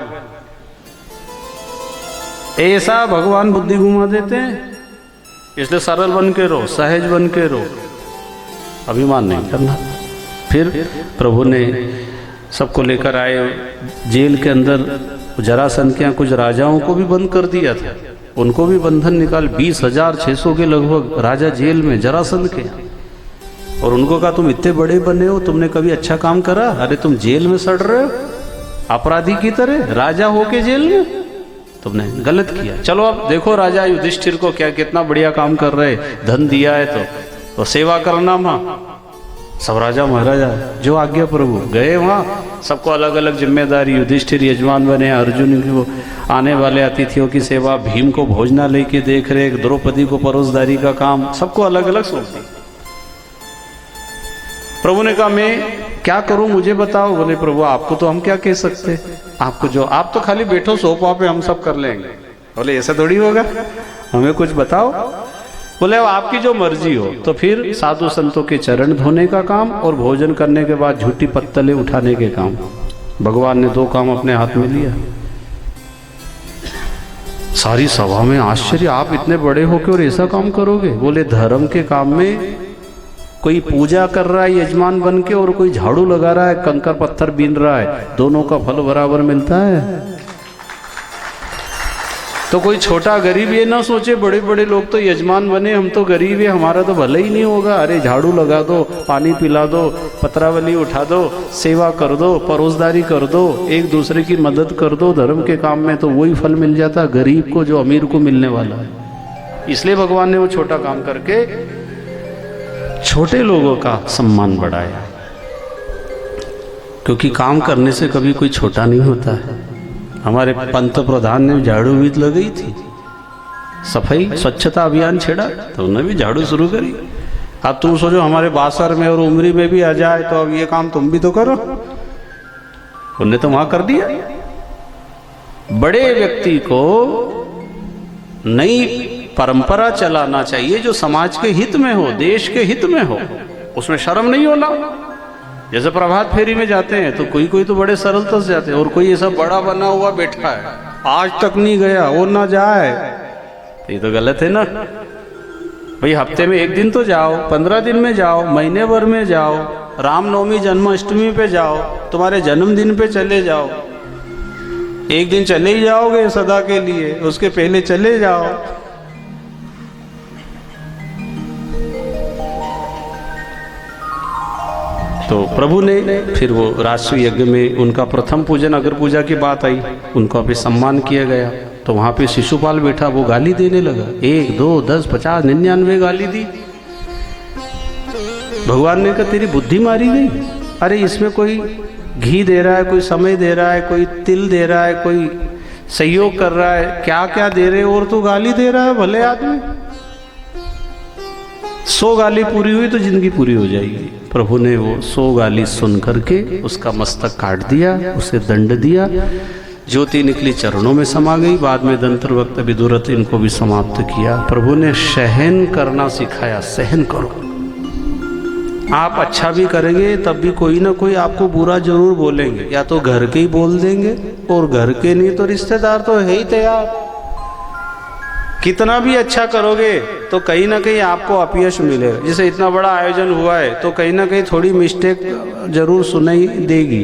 ऐसा भगवान बुद्धि घुमा देते हैं। इसलिए सरल बन के रहो, सहज बन के रहो, अभिमान नहीं करना। फिर प्रभु ने सबको लेकर आए जेल के अंदर। जरासंध के यहाँ कुछ राजाओं को भी बंद कर दिया था, उनको भी बंधन निकाल, 20,600 के लगभग राजा जेल में जरासंध के। और उनको कहा तुम इतने बड़े बने हो, तुमने कभी अच्छा काम करा? अरे तुम जेल में सड़ रहे हो अपराधी की तरह, राजा हो के जेल में, तुमने गलत किया। चलो अब देखो राजा युधिष्ठिर को क्या कितना बढ़िया काम कर रहे, धन दिया है तो सेवा करना। माँ सब राजा महाराजा जो आज्ञा प्रभु गए वहाँ, सबको अलग अलग जिम्मेदारी। युधिष्ठिर यजमान बने, अर्जुन को आने वाले अतिथियों की सेवा, भीम को भोजनालय की देख रेख, द्रौपदी को परोसदारी का काम, सबको अलग अलग सौंप दी। प्रभु ने कहा मैं क्या करूं, मुझे बताओ। बोले प्रभु आपको तो हम क्या कह सकते, आपको जो, आप तो खाली बैठो सोफा पे, हम सब कर लेंगे। बोले ऐसा थोड़ी होगा, हमें कुछ बताओ। बोले अब आपकी जो मर्जी हो। तो फिर साधु संतों के चरण धोने का काम और भोजन करने के बाद झूठी पत्तलें उठाने के काम। भगवान ने 2 काम अपने हाथ में लिया। सारी सभा में आश्चर्य, आप इतने बड़े होके और ऐसा काम करोगे? बोले धर्म के काम में कोई पूजा कर रहा है यजमान बन के, और कोई झाड़ू लगा रहा है, कंकर पत्थर बीन रहा है, दोनों का फल बराबर मिलता है। तो कोई छोटा गरीब ये ना सोचे बड़े बड़े लोग तो यजमान बने, हम तो गरीब है, हमारा तो भला ही नहीं होगा। अरे झाड़ू लगा दो, पानी पिला दो, पत्रावली उठा दो, सेवा कर दो, परोसदारी कर दो, एक दूसरे की मदद कर दो धर्म के काम में, तो वही फल मिल जाता गरीब को जो अमीर को मिलने वाला है। इसलिए भगवान ने वो छोटा काम करके छोटे लोगों का सम्मान बढ़ाया, क्योंकि काम करने से कभी कोई छोटा नहीं होता है। हमारे पंत प्रधान ने झाड़ू भी लगाई थी, सफाई स्वच्छता अभियान छेड़ा, तो उन्होंने भी झाड़ू शुरू करी। अब तुम सोचो हमारे बासर में और उमरी में भी आ जाए तो अब ये काम तुम भी तो करो, उनने तो वहां कर दिया। बड़े व्यक्ति को नई परंपरा चलाना चाहिए जो समाज के हित में हो, देश के हित में हो, उसमें शर्म नहीं होना। जैसे प्रभात फेरी में जाते हैं तो कोई कोई तो बड़े सरलता से जाते हैं, और कोई ऐसा बड़ा बना हुआ बैठा है, आज तक नहीं गया, वो ना जाए, तो ये तो गलत है ना। भाई हफ्ते में एक दिन तो जाओ, 15 दिन में जाओ, महीने भर में जाओ, रामनवमी जन्माष्टमी पे जाओ, तुम्हारे जन्मदिन पे चले जाओ। एक दिन चले ही जाओगे सदा के लिए, उसके पहले चले जाओ। तो प्रभु ने फिर वो राजस्व यज्ञ में उनका प्रथम पूजन, अगर पूजा की बात आई, उनका भी सम्मान किया गया। तो वहां पे शिशुपाल बैठा, वो गाली देने लगा, 1 2 10 50 99 गाली दी। भगवान ने कहा तेरी बुद्धि मारी गई? अरे इसमें कोई घी दे रहा है, कोई समय दे रहा है, कोई तिल दे रहा है, कोई सहयोग कर रहा है, क्या क्या दे रहे, और तो गाली दे रहा है भले आदमी। 100 गाली पूरी हुई तो जिंदगी पूरी हो जाएगी। प्रभु ने वो 100 गाली सुन करके उसका मस्तक काट दिया, उसे दंड दिया। ज्योति निकली चरणों में समा गई। बाद में दंतर वक्त विदुरथ इनको भी समाप्त किया। प्रभु ने सहन करना सिखाया, सहन करो। आप अच्छा भी करेंगे तब भी कोई ना कोई आपको बुरा जरूर बोलेंगे, या तो घर के ही बोल देंगे, और घर के नहीं तो रिश्तेदार तो है ही तैयार। कितना भी अच्छा करोगे तो कहीं ना कहीं आपको अपयश मिलेगा। जैसे इतना बड़ा आयोजन हुआ है तो कहीं ना कहीं थोड़ी मिस्टेक जरूर सुनाई देगी।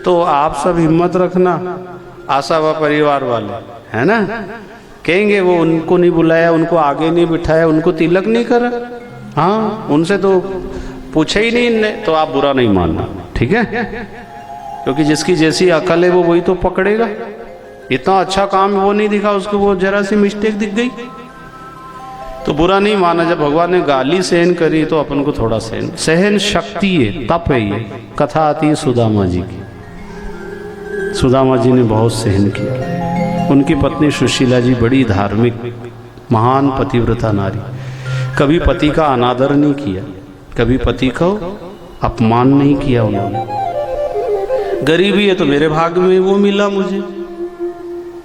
तो आप सब हिम्मत रखना, आशा व परिवार वाले, है ना, कहेंगे वो उनको नहीं बुलाया, उनको आगे नहीं बिठाया, उनको तिलक नहीं करा, हाँ उनसे तो पूछे ही नहीं इनने, तो आप बुरा नहीं मानना, ठीक है? क्योंकि जिसकी जैसी अकल है वो वही तो पकड़ेगा। इतना अच्छा काम वो नहीं दिखा, उसको वो जरा सी मिस्टेक दिख गई तो बुरा नहीं माना। जब भगवान ने गाली सहन करी तो अपन को थोड़ा सहन शक्ति है, तप है। ये कथा आती है सुदामा जी की। सुदामा जी ने बहुत सहन किया। उनकी पत्नी सुशीला जी बड़ी धार्मिक महान पतिव्रता नारी, कभी पति का अनादर नहीं किया, कभी पति को अपमान नहीं किया उन्होंने। गरीबी है तो मेरे भाग्य में वो मिला मुझे,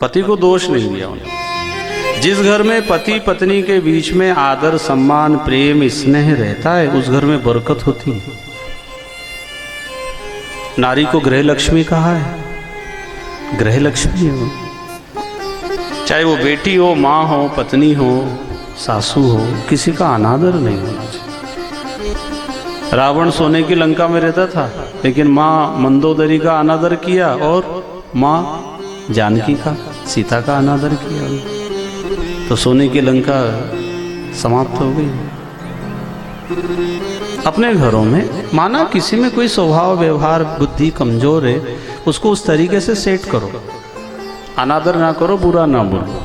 पति को दोष नहीं दिया उन्होंने। जिस घर में पति पत्नी के बीच में आदर सम्मान प्रेम स्नेह रहता है उस घर में बरकत होती है। नारी को गृह लक्ष्मी कहा है, गृह लक्ष्मी है वो। चाहे वो बेटी हो, माँ हो, पत्नी हो, सासू हो, किसी का अनादर नहीं होना चाहिए। रावण सोने की लंका में रहता था, लेकिन माँ मंदोदरी का अनादर किया और माँ जानकी का, सीता का अनादर किया, तो सोने की लंका समाप्त हो गई। अपने घरों में माना किसी में कोई स्वभाव व्यवहार बुद्धि कमजोर है, उसको उस तरीके से सेट करो, अनादर ना करो, बुरा ना बोलो।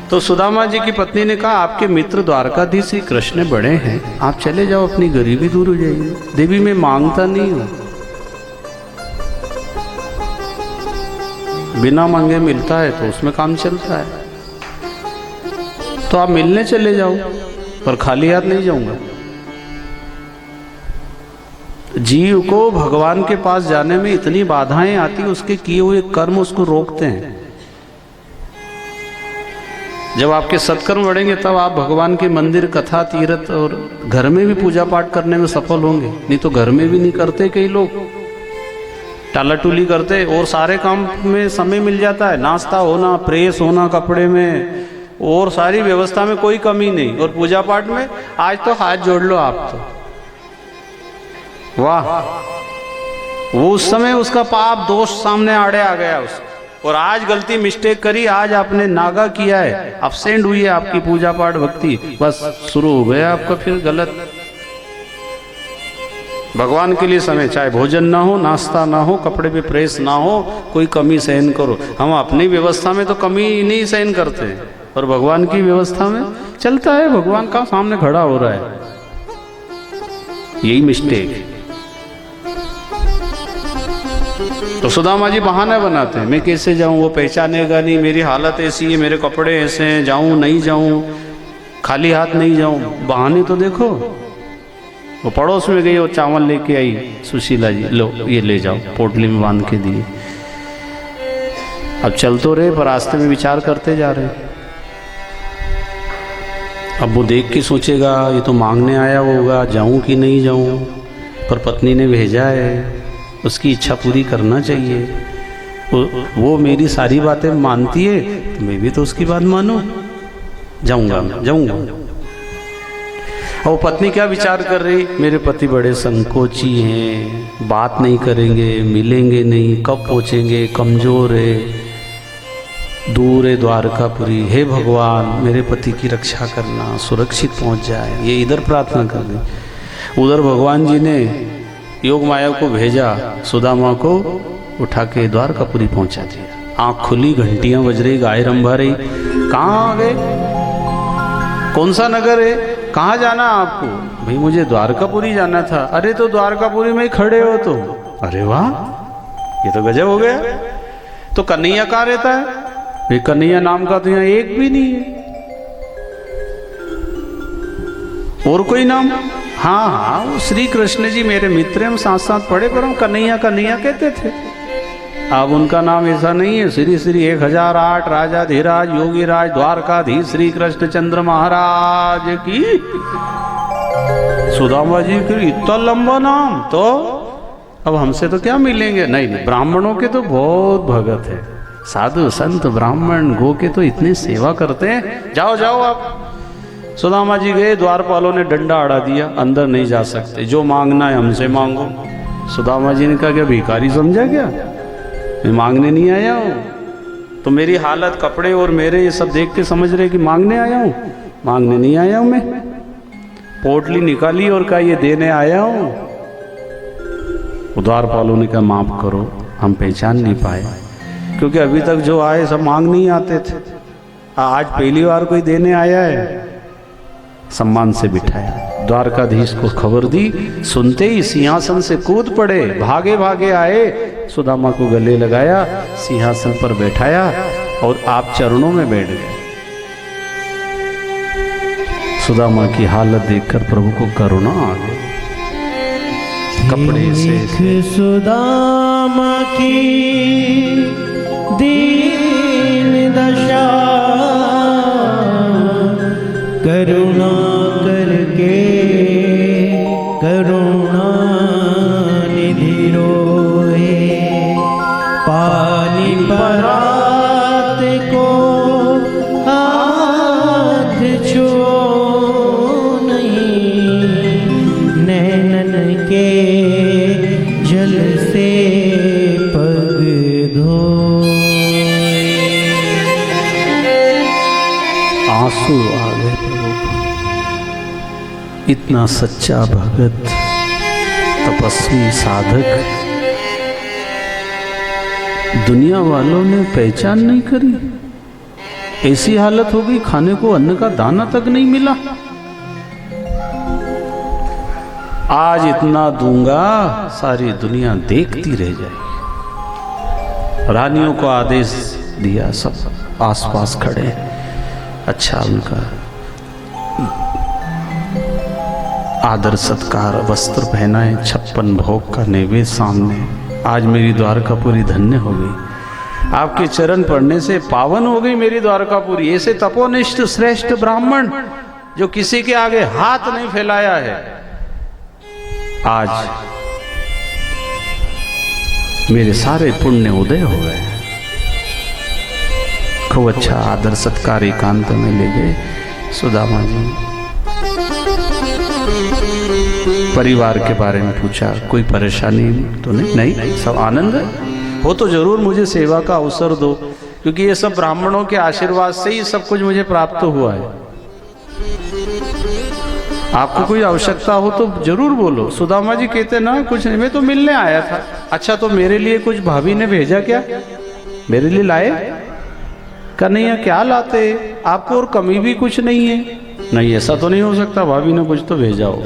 तो सुदामा जी की पत्नी ने कहा आपके मित्र द्वारकाधीश श्री कृष्ण बड़े हैं, आप चले जाओ, अपनी गरीबी दूर हो जाएगी। देवी मैं मांगता नहीं हूं, बिना मांगे मिलता है तो उसमें काम चलता है। तो आप मिलने चले जाओ, पर खाली हाथ नहीं जाऊंगा। जीव को भगवान के पास जाने में इतनी बाधाएं आती, उसके किए हुए कर्म उसको रोकते हैं। जब आपके सत्कर्म बढ़ेंगे तब आप भगवान के मंदिर, कथा, तीर्थ और घर में भी पूजा पाठ करने में सफल होंगे। नहीं तो घर में भी नहीं करते, कई लोग टालाटूली करते और सारे काम में समय मिल जाता है। नाश्ता होना, प्रेस होना कपड़े में, और सारी व्यवस्था में कोई कमी नहीं, और पूजा पाठ में आज तो हाथ जोड़ लो आप तो, वाह, वो उस समय उसका पाप दोष सामने आड़े आ गया उसको। और आज गलती मिस्टेक करी, आज आपने नागा किया है, अपसेंट हुई है आपकी पूजा पाठ भक्ति, बस शुरू हो गया आपका फिर गलत। भगवान के लिए समय, चाहे भोजन ना हो, नाश्ता ना हो, कपड़े पे प्रेस ना हो, कोई कमी सहन करो। हम अपनी व्यवस्था में तो कमी नहीं सहन करते, और भगवान की व्यवस्था में चलता है, भगवान का सामने खड़ा हो रहा है, यही मिस्टेक है। तो सुदामा जी बहाना बनाते हैं, मैं कैसे जाऊं, वो पहचानेगा नहीं, मेरी हालत ऐसी है, मेरे कपड़े ऐसे हैं, जाऊं नहीं जाऊं, खाली हाथ नहीं जाऊं। बहाने तो देखो। वो पड़ोस में गई, वो चावल लेके आई सुशीला जी, लो ये ले जाओ, पोटली में बांध के दिए। अब चल तो रहे पर रास्ते में विचार करते जा रहे, अब वो देख के सोचेगा ये तो मांगने आया होगा, जाऊं कि नहीं जाऊं, पर पत्नी ने भेजा है, उसकी इच्छा पूरी करना चाहिए। वो मेरी सारी बातें मानती है तो मैं भी तो उसकी बात मानूं, जाऊंगा जाऊंगा। और वो पत्नी क्या विचार कर रही, मेरे पति बड़े संकोची हैं, बात नहीं करेंगे, मिलेंगे नहीं, कब पहुंचेंगे, कमजोर है, दूर है द्वारकापुरी, हे भगवान मेरे पति की रक्षा करना, सुरक्षित पहुंच जाए, ये इधर प्रार्थना कर रही। उधर भगवान जी ने योग माया को भेजा, सुदामा को उठा के द्वारकापुरी पहुंचा दिया। आँख खुली, घंटियां बज रही, गाय रंभा रही, कहाँ आ गए, कौन सा नगर है, कहाँ जाना आपको? भाई मुझे द्वारकापुरी जाना था। अरे तो द्वारकापुरी में ही खड़े हो तुम। अरे वाह, ये तो गजब हो गया। तो कन्हैया कहाँ रहता है? ये कन्हैया नाम का तो यहाँ एक भी नहीं है। और कोई नाम? हाँ हाँ, वो श्री कृष्ण जी मेरे मित्र हैं, हम साथ साथ पढ़े, पर हम कन्हैया कन्हैया कहते थे। अब उनका नाम ऐसा नहीं है। श्री श्री 1008 राजाधिराज योगीराज द्वारकाधीश श्री कृष्ण चंद्र महाराज की। सुदामा जी के इतना लंबा नाम, तो अब हमसे तो क्या मिलेंगे? नहीं नहीं, ब्राह्मणों के तो बहुत भगत है, साधु संत ब्राह्मण गो के तो इतनी सेवा करते हैं। जाओ जाओ आप। सुदामा जी गए, द्वारपालों ने डंडा अड़ा दिया, अंदर नहीं जा सकते, जो मांगना है हमसे मांगो। सुदामा जी ने कहा क्या भिखारी समझा क्या, मैं मांगने नहीं आया हूँ। तो मेरी हालत, कपड़े और मेरे ये सब देख के समझ रहे कि मांगने आया हूँ। मांगने नहीं आया हूँ मैं। पोटली निकाली और कहा ये देने आया हूँ। द्वारपालों ने कहा माफ करो, हम पहचान नहीं पाए, क्योंकि अभी तक जो आए सब मांग नहीं आते थे, आज पहली बार कोई देने आया है। सम्मान से बिठाया, द्वारकाधीश को खबर दी, सुनते ही सिंहासन से कूद पड़े, भागे भागे आए, सुदामा को गले लगाया, सिंहासन पर बैठाया और आप चरणों में बैठ गए। सुदामा की हालत देखकर प्रभु को करुणा आ गई। कपड़े से सुदामा की दीन दशा, करुणा करके करुणा निधि रोए, पानी परात को हाथ छो नहीं, नैनन के जल से पग धोए। आंसू आ गए प्रभु। इतना सच्चा भगत, तपस्वी, साधक, दुनिया वालों ने पहचान नहीं करी। ऐसी हालत हो गई, खाने को अन्न का दाना तक नहीं मिला। आज इतना दूंगा, सारी दुनिया देखती रह जाएगी। रानियों को आदेश दिया, सब आसपास खड़े। अच्छा, उनका आदर सत्कार, वस्त्र पहनाए, 56 भोग का नैवेद्य सामने। आज मेरी द्वारकापुरी धन्य हो गई। आपके चरण पड़ने से पावन हो गई मेरी द्वारकापुरी। ऐसे तपोनिष्ठ श्रेष्ठ ब्राह्मण जो किसी के आगे हाथ नहीं फैलाया है, आज मेरे सारे पुण्य उदय हो गए। खूब अच्छा आदर सत्कार एकांत में ले गए सुदामा जी। परिवार के बारे में पूछा, कोई परेशानी तो नहीं? नहीं, सब आनंद है। हो तो जरूर मुझे सेवा का अवसर दो, क्योंकि ये सब ब्राह्मणों के आशीर्वाद से ही सब कुछ मुझे प्राप्त हुआ है। आपको कोई आवश्यकता हो तो जरूर बोलो। सुदामा जी कहते ना कुछ नहीं, मैं तो मिलने आया था। अच्छा, तो मेरे लिए कुछ भाभी ने भेजा क्या? मेरे लिए लाए? कन्हैया क्या लाते, आपको और कमी भी कुछ नहीं है? नहीं, ऐसा तो नहीं हो सकता, भाभी ने कुछ तो भेजा हो।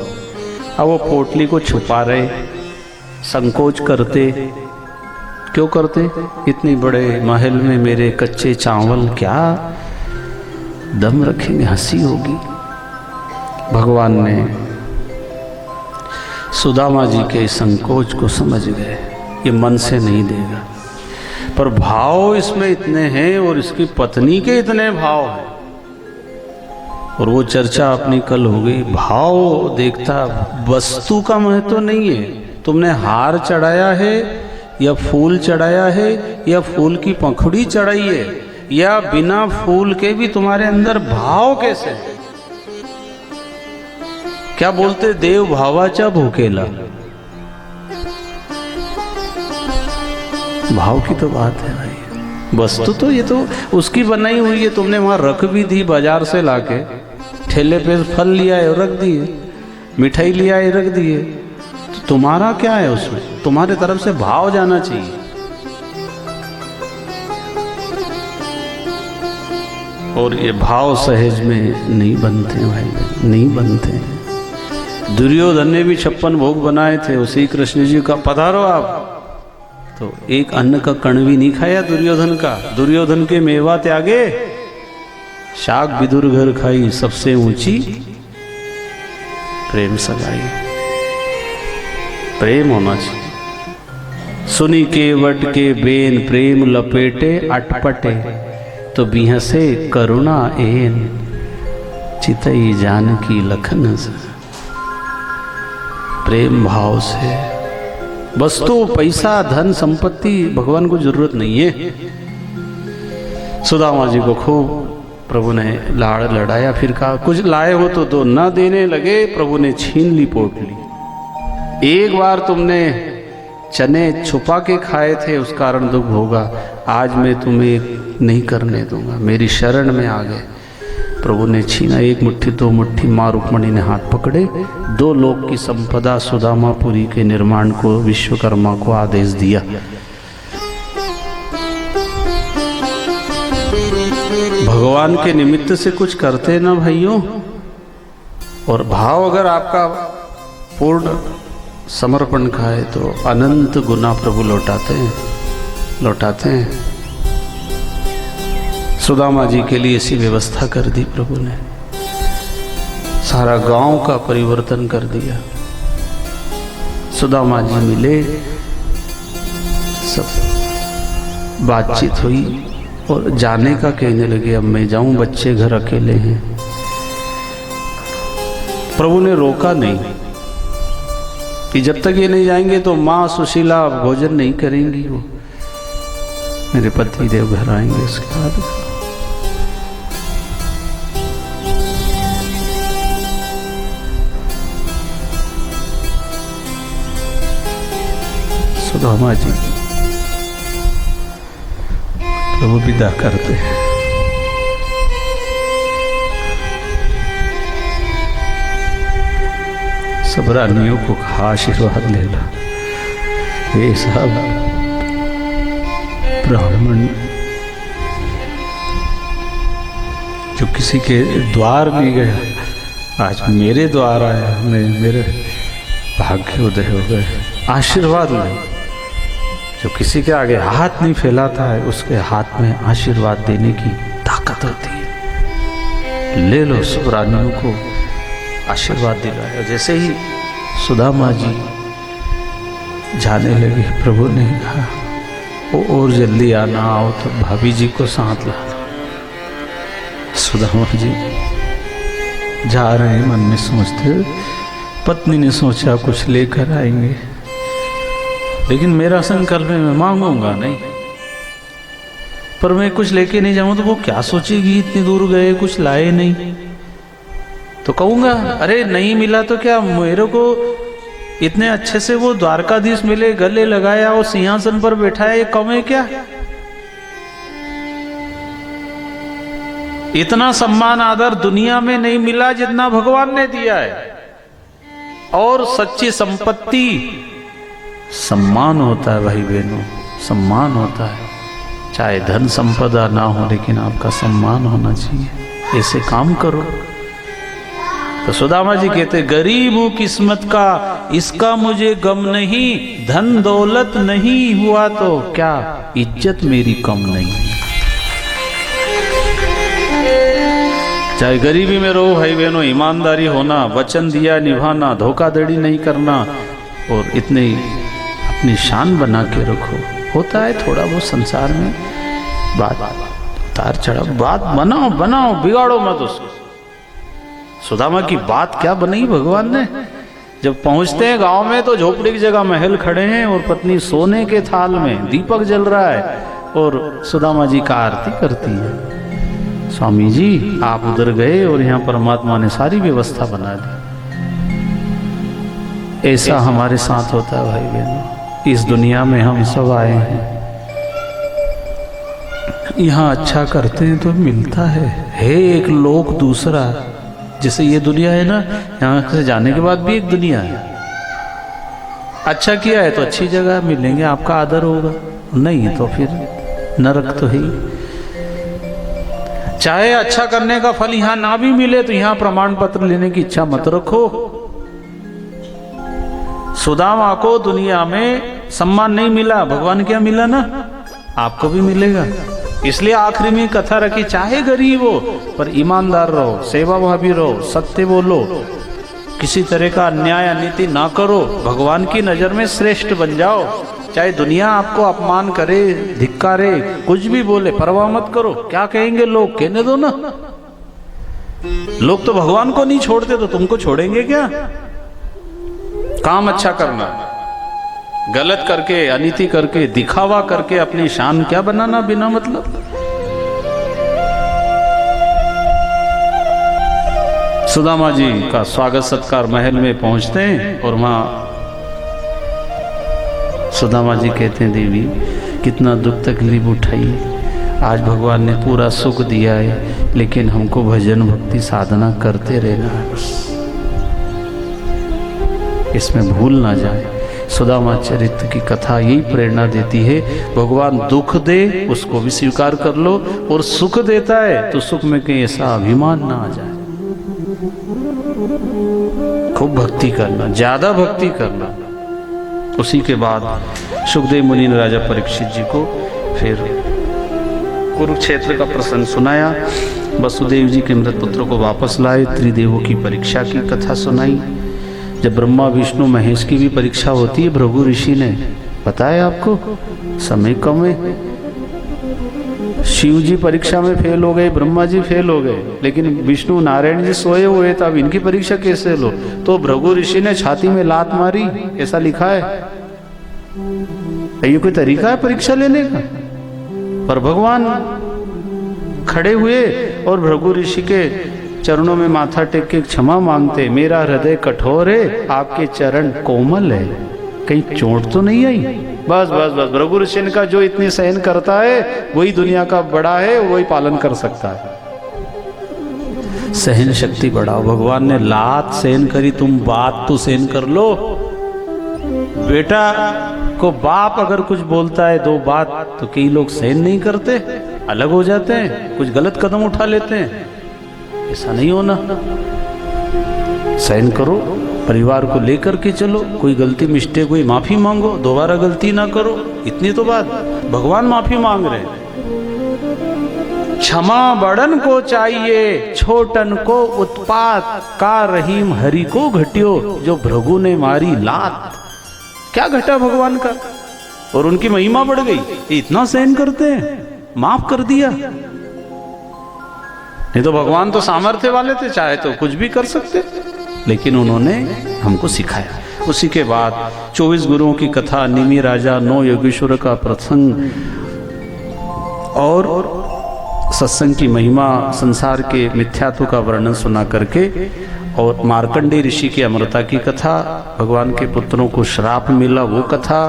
अब वो पोटली को छुपा रहे, संकोच करते। क्यों करते? इतनी बड़े महल में मेरे कच्चे चावल क्या दम रखेंगे, हंसी होगी। भगवान ने सुदामा जी के संकोच को समझ गए, ये मन से नहीं देगा, पर भाव इसमें इतने हैं और इसकी पत्नी के इतने भाव हैं। और वो चर्चा अपनी कल हो गई। भाव देखता, वस्तु का महत्व नहीं है। तुमने हार चढ़ाया है या फूल चढ़ाया है या फूल की पंखुड़ी चढ़ाई है या बिना फूल के भी तुम्हारे अंदर भाव कैसे है? क्या बोलते, देव भावाचा भूकेला। भाव की तो बात है भाई। वस्तु तो ये तो उसकी बनाई हुई है, तुमने वहां रख भी दी बाजार से लाके। ठेले पे फल लिया है रख दिए, मिठाई लिया है रख दिए, तो तुम्हारा क्या है उसमें? तुम्हारे तरफ से भाव जाना चाहिए। और ये भाव सहज में नहीं बनते भाई, नहीं बनते। दुर्योधन ने भी 56 भोग बनाए थे, उसी कृष्ण जी का पधारो आप, तो एक अन्न का कण भी नहीं खाया दुर्योधन का। दुर्योधन के मेवा त्यागे, शाक विदुर घर खाई, सबसे ऊंची प्रेम सगाई। प्रेम होना चाहिए। सुनी के वट के बेन, प्रेम लपेटे अटपटे, तो बिहसे करुणा एन, चितई जानकी लखन से। प्रेम भाव से। वस्तु, पैसा, धन, संपत्ति भगवान को जरूरत नहीं है। सुदामा जी को खूब प्रभु ने लाड़ लड़ाया, फिर कहा कुछ लाए हो तो दो, न देने लगे, प्रभु ने छीन ली पोटली। एक बार तुमने चने छुपा के खाए थे, उस कारण दुख होगा, आज मैं तुम्हें नहीं करने दूंगा, मेरी शरण में आ गए। प्रभु ने छीना, एक मुट्ठी दो मुट्ठी, मां रुक्मणी ने हाथ पकड़े। 2 लोक की संपदा सुदामापुरी के निर्माण को विश्वकर्मा को आदेश दिया। भगवान के निमित्त से कुछ करते ना भाइयों। और भाव अगर आपका पूर्ण समर्पण का है तो अनंत गुना प्रभु लौटाते हैं। सुदामा जी के लिए ऐसी व्यवस्था कर दी प्रभु ने, सारा गांव का परिवर्तन कर दिया। सुदामा जी मिले, सब बातचीत हुई और जाने का कहने लगे, अब मैं जाऊं, बच्चे घर अकेले हैं। प्रभु ने रोका नहीं कि जब तक ये नहीं जाएंगे तो माँ सुशीला भोजन नहीं करेंगी, वो मेरे पति देव घर आएंगे उसके बाद। सुदामा जी प्रभु विदा करते हैं। सब रानियों को आशीर्वाद ले लो। ये सब ब्राह्मण जो किसी के द्वार नहीं गया, आज मेरे द्वार आया, मेरे भाग्य उदय हो गए। आशीर्वाद ले। जो किसी के आगे हाथ नहीं फैलाता है, उसके हाथ में आशीर्वाद देने की ताकत होती है। ले लो, सब रानियों को आशीर्वाद दिलाया। जैसे ही सुदामा जी जाने लगे, प्रभु ने कहा वो और जल्दी आना, आओ तो भाभी जी को साथ लाना। सुदामा जी जा रहे हैं, मन में सोचते, पत्नी ने सोचा कुछ लेकर आएंगे, लेकिन मेरा संकल्प है मैं मांगूंगा नहीं। पर मैं कुछ लेके नहीं जाऊं तो वो क्या सोचेगी, इतनी दूर गए कुछ लाए नहीं। तो कहूंगा अरे नहीं मिला तो क्या, मेरे को इतने अच्छे से वो द्वारकाधीश मिले, गले लगाया, वो सिंहासन पर बैठा है, ये कम है क्या? इतना सम्मान आदर दुनिया में नहीं मिला जितना भगवान ने दिया है। और सच्ची संपत्ति सम्मान होता है भाई बहनों, सम्मान होता है। चाहे धन संपदा ना हो, लेकिन आपका सम्मान होना चाहिए। ऐसे काम करो। तो सुदामा जी कहते, गरीब हूं किस्मत का, इसका मुझे गम नहीं। धन दौलत नहीं हुआ तो क्या, इज्जत मेरी कम नहीं। चाहे गरीबी में रहो भाई बहनों, ईमानदारी होना, वचन दिया निभाना, धोखाधड़ी नहीं करना, और इतने अपनी शान बना के रखो। होता है थोड़ा बहुत संसार में बात उतार चढ़ाव, बात बनाओ, बिगाड़ो मत उसको। सुदामा की बात क्या बनाई भगवान ने। जब पहुंचते हैं गांव में तो झोपड़ी की जगह महल खड़े हैं और पत्नी सोने के थाल में दीपक जल रहा है और सुदामा जी का आरती करती है। स्वामी जी आप उधर गए और यहाँ परमात्मा ने सारी व्यवस्था बना दी। ऐसा हमारे साथ होता है भाई बहनों। इस दुनिया में हम सब आए हैं, यहाँ अच्छा करते हैं तो मिलता है एक लोक दूसरा। जैसे ये दुनिया है ना, यहाँ से जाने के बाद भी एक दुनिया है। अच्छा किया है तो अच्छी जगह मिलेंगे, आपका आदर होगा, नहीं तो फिर नरक तो है। चाहे अच्छा करने का फल यहाँ ना भी मिले तो यहाँ प्रमाण पत्र लेने की इच्छा मत रखो। सुदामा को दुनिया में सम्मान नहीं मिला, भगवान क्या मिला ना, आपको भी मिलेगा। इसलिए आखिरी में कथा रखी, चाहे गरीब हो पर ईमानदार रहो, सेवाभावी रहो, सत्य बोलो, किसी तरह का अन्याय अनीति ना करो, भगवान की नजर में श्रेष्ठ बन जाओ। चाहे दुनिया आपको अपमान करे, धिक्कारे, कुछ भी बोले, परवाह मत करो। क्या कहेंगे लोग, कहने दो ना। लोग तो भगवान को नहीं छोड़ते तो तुमको छोड़ेंगे क्या। काम अच्छा करना, गलत करके, अनीति करके, दिखावा करके अपनी शान क्या बनाना बिना मतलब। सुदामा जी का स्वागत सत्कार महल में पहुंचते हैं और वहां सुदामा जी कहते हैं, देवी कितना दुख तकलीफ उठाई, आज भगवान ने पूरा सुख दिया है, लेकिन हमको भजन भक्ति साधना करते रहना है, इसमें भूल ना जाए। सुदामा चरित्र की कथा यही प्रेरणा देती है, भगवान दुख दे उसको भी स्वीकार कर लो, और सुख देता है तो सुख में कहीं ऐसा अभिमान ना आ जाए। खूब भक्ति करना, ज्यादा भक्ति करना। उसी के बाद सुखदेव मुनि ने राजा परीक्षित जी को फिर कुरुक्षेत्र का प्रसंग सुनाया। वसुदेव जी के मृत पुत्र को वापस लाए, त्रिदेवों की परीक्षा की कथा सुनाई। जब ब्रह्मा विष्णु महेश की भी परीक्षा होती है, भृगु ऋषि ने बताया आपको, समय कम है। शिव जी परीक्षा में फेल हो गए, ब्रह्मा जी फेल हो गए, लेकिन विष्णु नारायण जी सोए हुए थे, अब इनकी परीक्षा कैसे लो। तो भृगु ऋषि ने छाती में लात मारी, ऐसा लिखा है। ये कोई तरीका है परीक्षा लेने का। पर भगवान खड़े हुए और भृगु ऋषि के चरणों में माथा टेक के क्षमा मांगते, मेरा हृदय कठोर है, आपके चरण कोमल है, कहीं चोट तो नहीं आई। बस बस बस, भृगु ऋषि का जो इतनी सहन करता है वही दुनिया का बड़ा है, वही पालन कर सकता है। सहन शक्ति बढ़ाओ। भगवान ने लात सहन करी, तुम बात तो सहन कर लो। बेटा को बाप अगर कुछ बोलता है दो बात, तो कई लोग सहन नहीं करते, अलग हो जाते हैं, कुछ गलत कदम उठा लेते हैं। ऐसा नहीं होना, सहन करो, परिवार को लेकर के चलो, कोई गलती मिस्टेक हुई माफी मांगो, दोबारा गलती ना करो, इतनी तो बात। भगवान माफी मांग रहे हैं। क्षमा बड़न को चाहिए, छोटन को उत्पात, का रहीम हरि को घटियो, जो भृगु ने मारी लात। क्या घटा भगवान का, और उनकी महिमा बढ़ गई, इतना सहन करते हैं, माफ कर दिया। नहीं तो भगवान तो सामर्थ्य वाले थे, चाहे तो कुछ भी कर सकते, लेकिन उन्होंने हमको सिखाया। उसी के बाद 24 गुरुओं की कथा, निमि राजा, 9 योगेश्वर का प्रसंग और सत्संग की महिमा, संसार के मिथ्यात्व का वर्णन सुना करके, और मार्कंडेय ऋषि की अमरता की कथा, भगवान के पुत्रों को श्राप मिला वो कथा,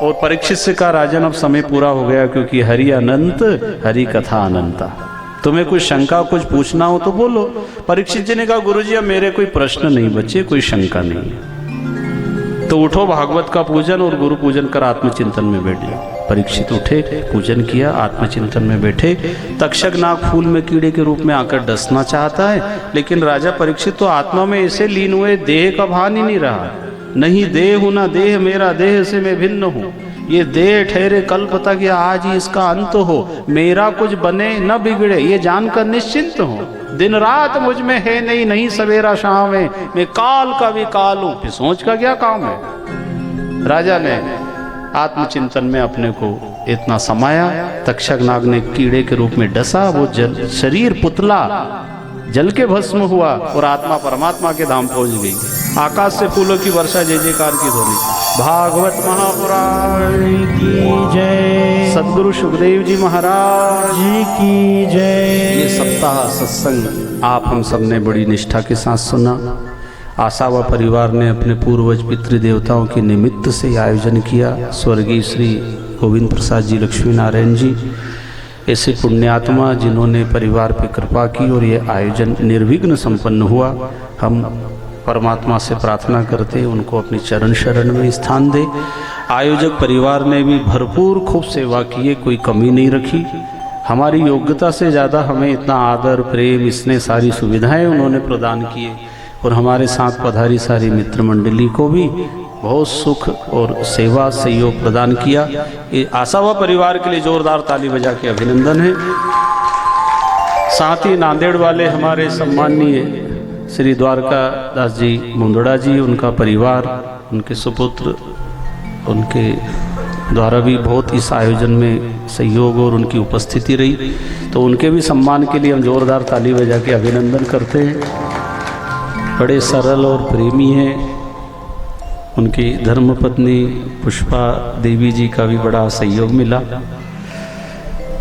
और परीक्षित से कहा राजन अब समय पूरा हो गया, क्योंकि हरि अनंत, हरि कथा अनंता, तुम्हें कुछ शंका कुछ पूछना हो तो बोलो। परीक्षित जी ने कहा गुरुजी अब मेरे कोई प्रश्न नहीं बचे, कोई शंका नहीं है। तो उठो, भागवत का पूजन और गुरु पूजन कर आत्मचिंतन में बैठ जाओ। परीक्षित उठे, पूजन किया, आत्मचिंतन में बैठे। तक्षक नाग फूल में कीड़े के रूप में आकर डसना चाहता है, लेकिन राजा परीक्षित तो आत्मा में ऐसे लीन हुए, देह का भान ही नहीं रहा। नहीं देह हूं ना देह मेरा, देह से मैं भिन्न हूँ। ये देह ठहरे कल्प तक या आज ही इसका अंत हो, मेरा कुछ बने न बिगड़े ये जानकर निश्चिंत हो। दिन रात मुझ में है नहीं, नहीं सवेरा शाम है, मैं काल का भी काल हूं, फिर सोच का क्या काम है। राजा ने आत्मचिंतन में अपने को इतना समाया, तक्षक नाग ने कीड़े के रूप में डसा, वो शरीर पुतला जल के भस्म हुआ और आत्मा परमात्मा के धाम पहुंच गई। आकाश से फूलों की वर्षा, जय जयकार की ध्वनि। भागवत महापुराण की जय, सद्गुरु सुखदेव जी महाराज की जय। ये सप्ताह सत्संग आप हम सब ने बड़ी निष्ठा के साथ सुना। आशा व परिवार ने अपने पूर्वज पितृदेवताओं के निमित्त से आयोजन किया। स्वर्गीय श्री गोविंद प्रसाद जी, लक्ष्मी नारायण जी ऐसे पुण्यात्मा जिन्होंने परिवार पर कृपा की और ये आयोजन निर्विघ्न संपन्न हुआ। हम परमात्मा से प्रार्थना करते उनको अपनी चरण शरण में स्थान दे। आयोजक परिवार ने भी भरपूर खूब सेवा की है, कोई कमी नहीं रखी। हमारी योग्यता से ज़्यादा हमें इतना आदर प्रेम, इसने सारी सुविधाएं उन्होंने प्रदान किए और हमारे साथ पधारी सारी मित्र मंडली को भी बहुत सुख और सेवा सहयोग प्रदान किया। ये आशावा परिवार के लिए जोरदार ताली बजा के अभिनंदन है। साथ ही नांदेड़ वाले हमारे सम्माननीय श्री द्वारका दास जी मुंदड़ा जी, उनका परिवार, उनके सुपुत्र, उनके द्वारा भी बहुत इस आयोजन में सहयोग और उनकी उपस्थिति रही, तो उनके भी सम्मान के लिए हम जोरदार ताली बजा के अभिनंदन करते हैं। बड़े सरल और प्रेमी हैं। उनकी धर्मपत्नी पुष्पा देवी जी का भी बड़ा सहयोग मिला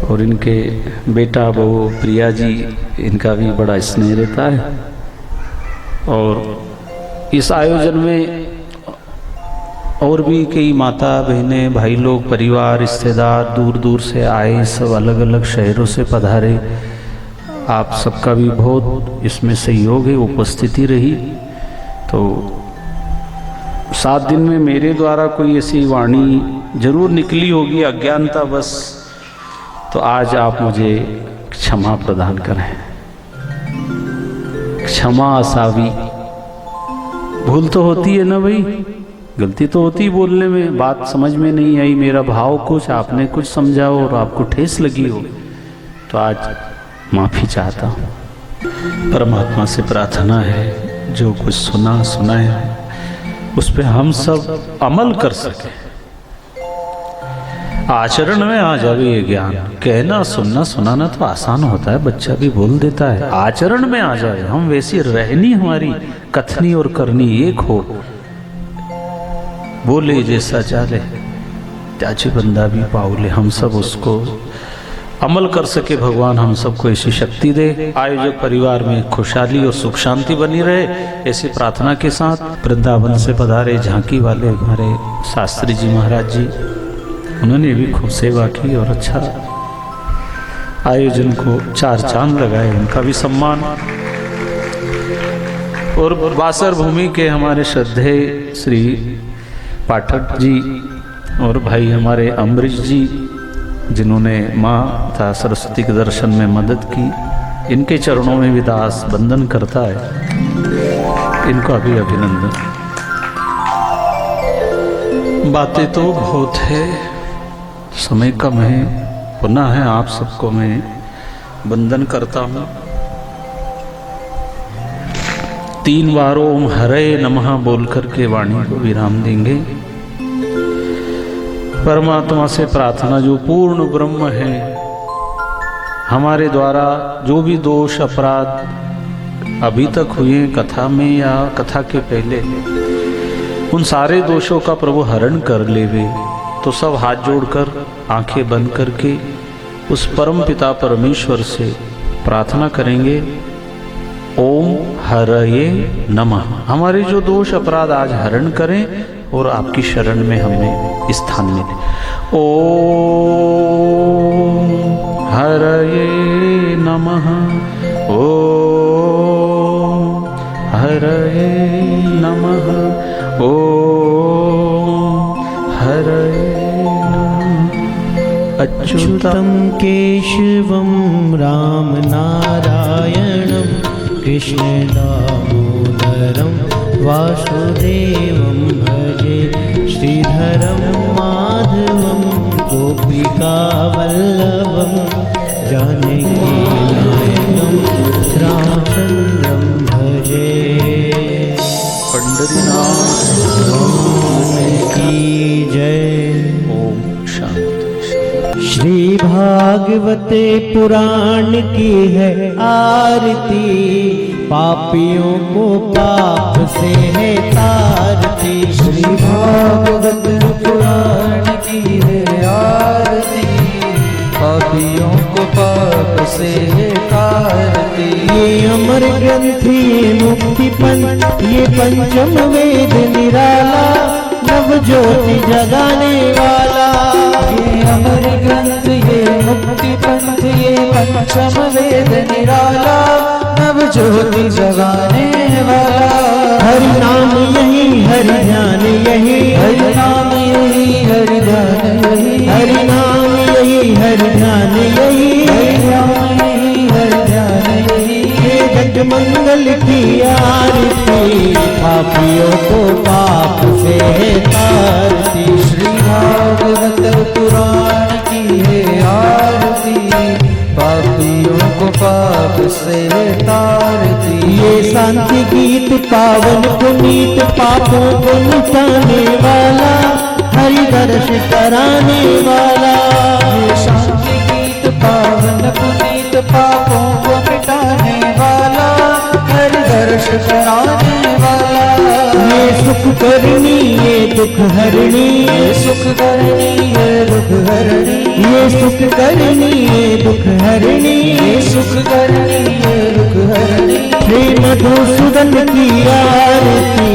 और इनके बेटा बहू प्रिया जी, इनका भी बड़ा स्नेह रहता है। और इस आयोजन में और भी कई माता बहनें, भाई लोग, परिवार, रिश्तेदार दूर दूर से आए, सब अलग अलग शहरों से पधारे। आप सबका भी बहुत इसमें सहयोग है, उपस्थिति रही। तो 7 दिन में मेरे द्वारा कोई ऐसी वाणी जरूर निकली होगी, अज्ञानता बस, तो आज आप मुझे क्षमा प्रदान करें। क्षमा असावी, भूल तो होती है ना भाई, गलती तो होती बोलने में, बात समझ में नहीं आई, मेरा भाव कुछ, आपने कुछ समझा और आपको ठेस लगी हो, तो आज माफ़ी चाहता हूँ। परमात्मा से प्रार्थना है जो कुछ सुना है उस पर हम सब अमल कर सके, आचरण में आ जावे ये ज्ञान। कहना सुनना सुनाना तो आसान होता है, बच्चा भी बोल देता है, आचरण में आ जाए, हम वैसी रहनी, हमारी कथनी और करनी एक हो। बोले जैसा चाले त्याचे बंदा भी पाउले, हम सब उसको अमल कर सके। भगवान हम सबको ऐसी शक्ति दे। आयोजक परिवार में खुशहाली और सुख शांति बनी रहे, ऐसी प्रार्थना के साथ वृंदावन से पधारे झांकी वाले हमारे शास्त्री जी महाराज जी, उन्होंने भी खूब सेवा की और अच्छा आयोजन को 4 चांद लगाए, उनका भी सम्मान। और बासर भूमि के हमारे श्रद्धेय श्री पाठक जी और भाई हमारे अम्बरीश जी, जिन्होंने माता सरस्वती के दर्शन में मदद की, इनके चरणों में भी दास बंदन करता है, इनका भी अभिनंदन। बातें तो बहुत है, समय कम है, पुनः है आप सबको मैं वंदन करता हूँ। 3 बार ओम हरे नमः बोल करके वाणी को विराम देंगे। परमात्मा से प्रार्थना, जो पूर्ण ब्रह्म है, हमारे द्वारा जो भी दोष अपराध अभी तक हुए कथा में या कथा के पहले, उन सारे दोषों का प्रभु हरण कर लेवे। तो सब हाथ जोड़कर आंखें बंद करके उस परम पिता परमेश्वर से प्रार्थना करेंगे, ओम हरये नमः। हमारे जो दोष अपराध आज हरण करें और आपकी शरण में हमें स्थान मिले। ओम हरये नमः, ओम हरये नमः, ओम हरये नमः। अच्युतं केशवं राम नारायणं कृष्ण दामोदरं वासुदेवं भजे, श्रीधरं माधवं गोपिकावल्लभं जानकीनायकं रामचन्द्रं भजे। पंढरीनाथ की जय। ओम शांति। श्री भागवते पुराण की है आरती, पापियों को पाप से है तारती। श्री भागवत पुराण की है आरती, पापियों को पाप से तारती। ये अमर ग्रंथ ये मुक्ति पंथ ये पंचम वेद निराला, नव ज्योति जगाने वाला। ये अमर ग्रंथ ये मुक्ति पंथ ये पंचम वेद निराला, नव ज्योति जगाने वाला। हरि नाम यही हरि ध्यान यही, हरि नाम यही हरि ध्यान यही, हरि नाम यही हरि ध्यान यही, हरि नाम यही हरि ध्यान यही। ये जग मंगल की आरती, पापियों को पाप से तारती। श्री भागवत पुराण की है आरती, पापियों को पाप से तारती। ये शांति गीत पावन पुनीत पापों को मिटाने वाला, हरि दर्श कराने वाला। ये शांति गीत पावन पुनीत पापों को मिटाने वाला, हरि दर्श कराने वाला। ये सुख करनी ये दुख हरणी, ये सुख करनी ये दुख हरणी, ये सुख करनी ये दुख हरणी, ये सुख करनी ये दुख हरणी। श्री मधुसूदन की आरती,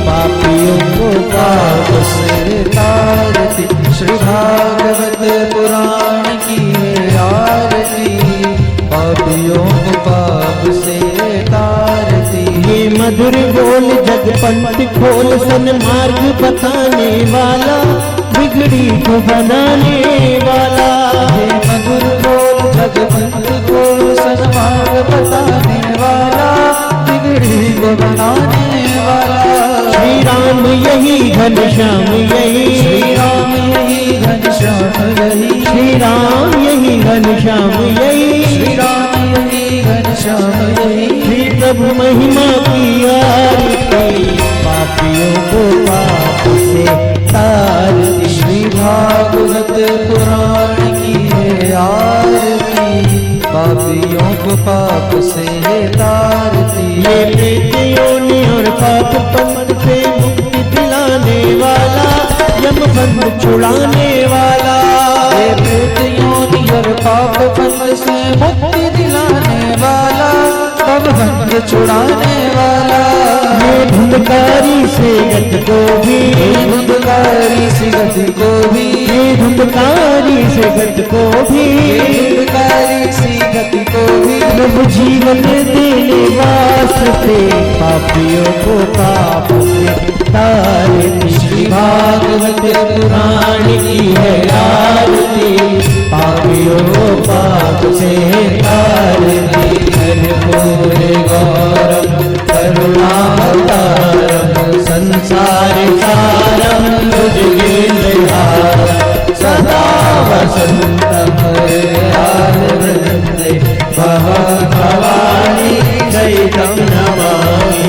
पापियों को पाप से तारती। श्री भागवत पुराण की है आरती, पापियों को पाप से तारती। ये मधुर बोल जग पंथ खोल सन्मार्ग बताने वाला, बिगड़ी को बनाने वाला। ये मधुर बोल जग पंथ को सन्मार्ग बताने वाला, बिगड़ी को बनाने वाला। श्री राम यही घनश्याम यही, श्री राम यही घनश्याम यही, श्री राम यही घनश्याम यही, श्री राम यही घनश्याम यही। श्री प्रभु महिमा की आरती, पापियों को पाप से तारती। श्री भागवत पुराण की है आरती, पापियों को पाप से तारती। ये प्रेत योनि और पाप पंथ से मुक्ति दिलाने वाला, यम बंध छुड़ाने वाला। ये प्रेत योनि और पाप बंध से मुक्ति दिलाने वाला, तब बंध छुड़ाने वाला। ये धुंधकारी से गत को भी, धुंधकारी सी गति को भी, ये धुंधकारी से गत को भी, धुंधकारी सी गति को भी। प्रभु जीवन देने वास्ते, पापियों को पाप से तारती। श्री भागवत पुराण की है आरती, पापियों को पाप से तारती। कर्पूर गौरम करुणावतारम, संसार सारम भुजगेन्द्रहारम, सदा वसंतम हृदय भवानी चैतम नमामि।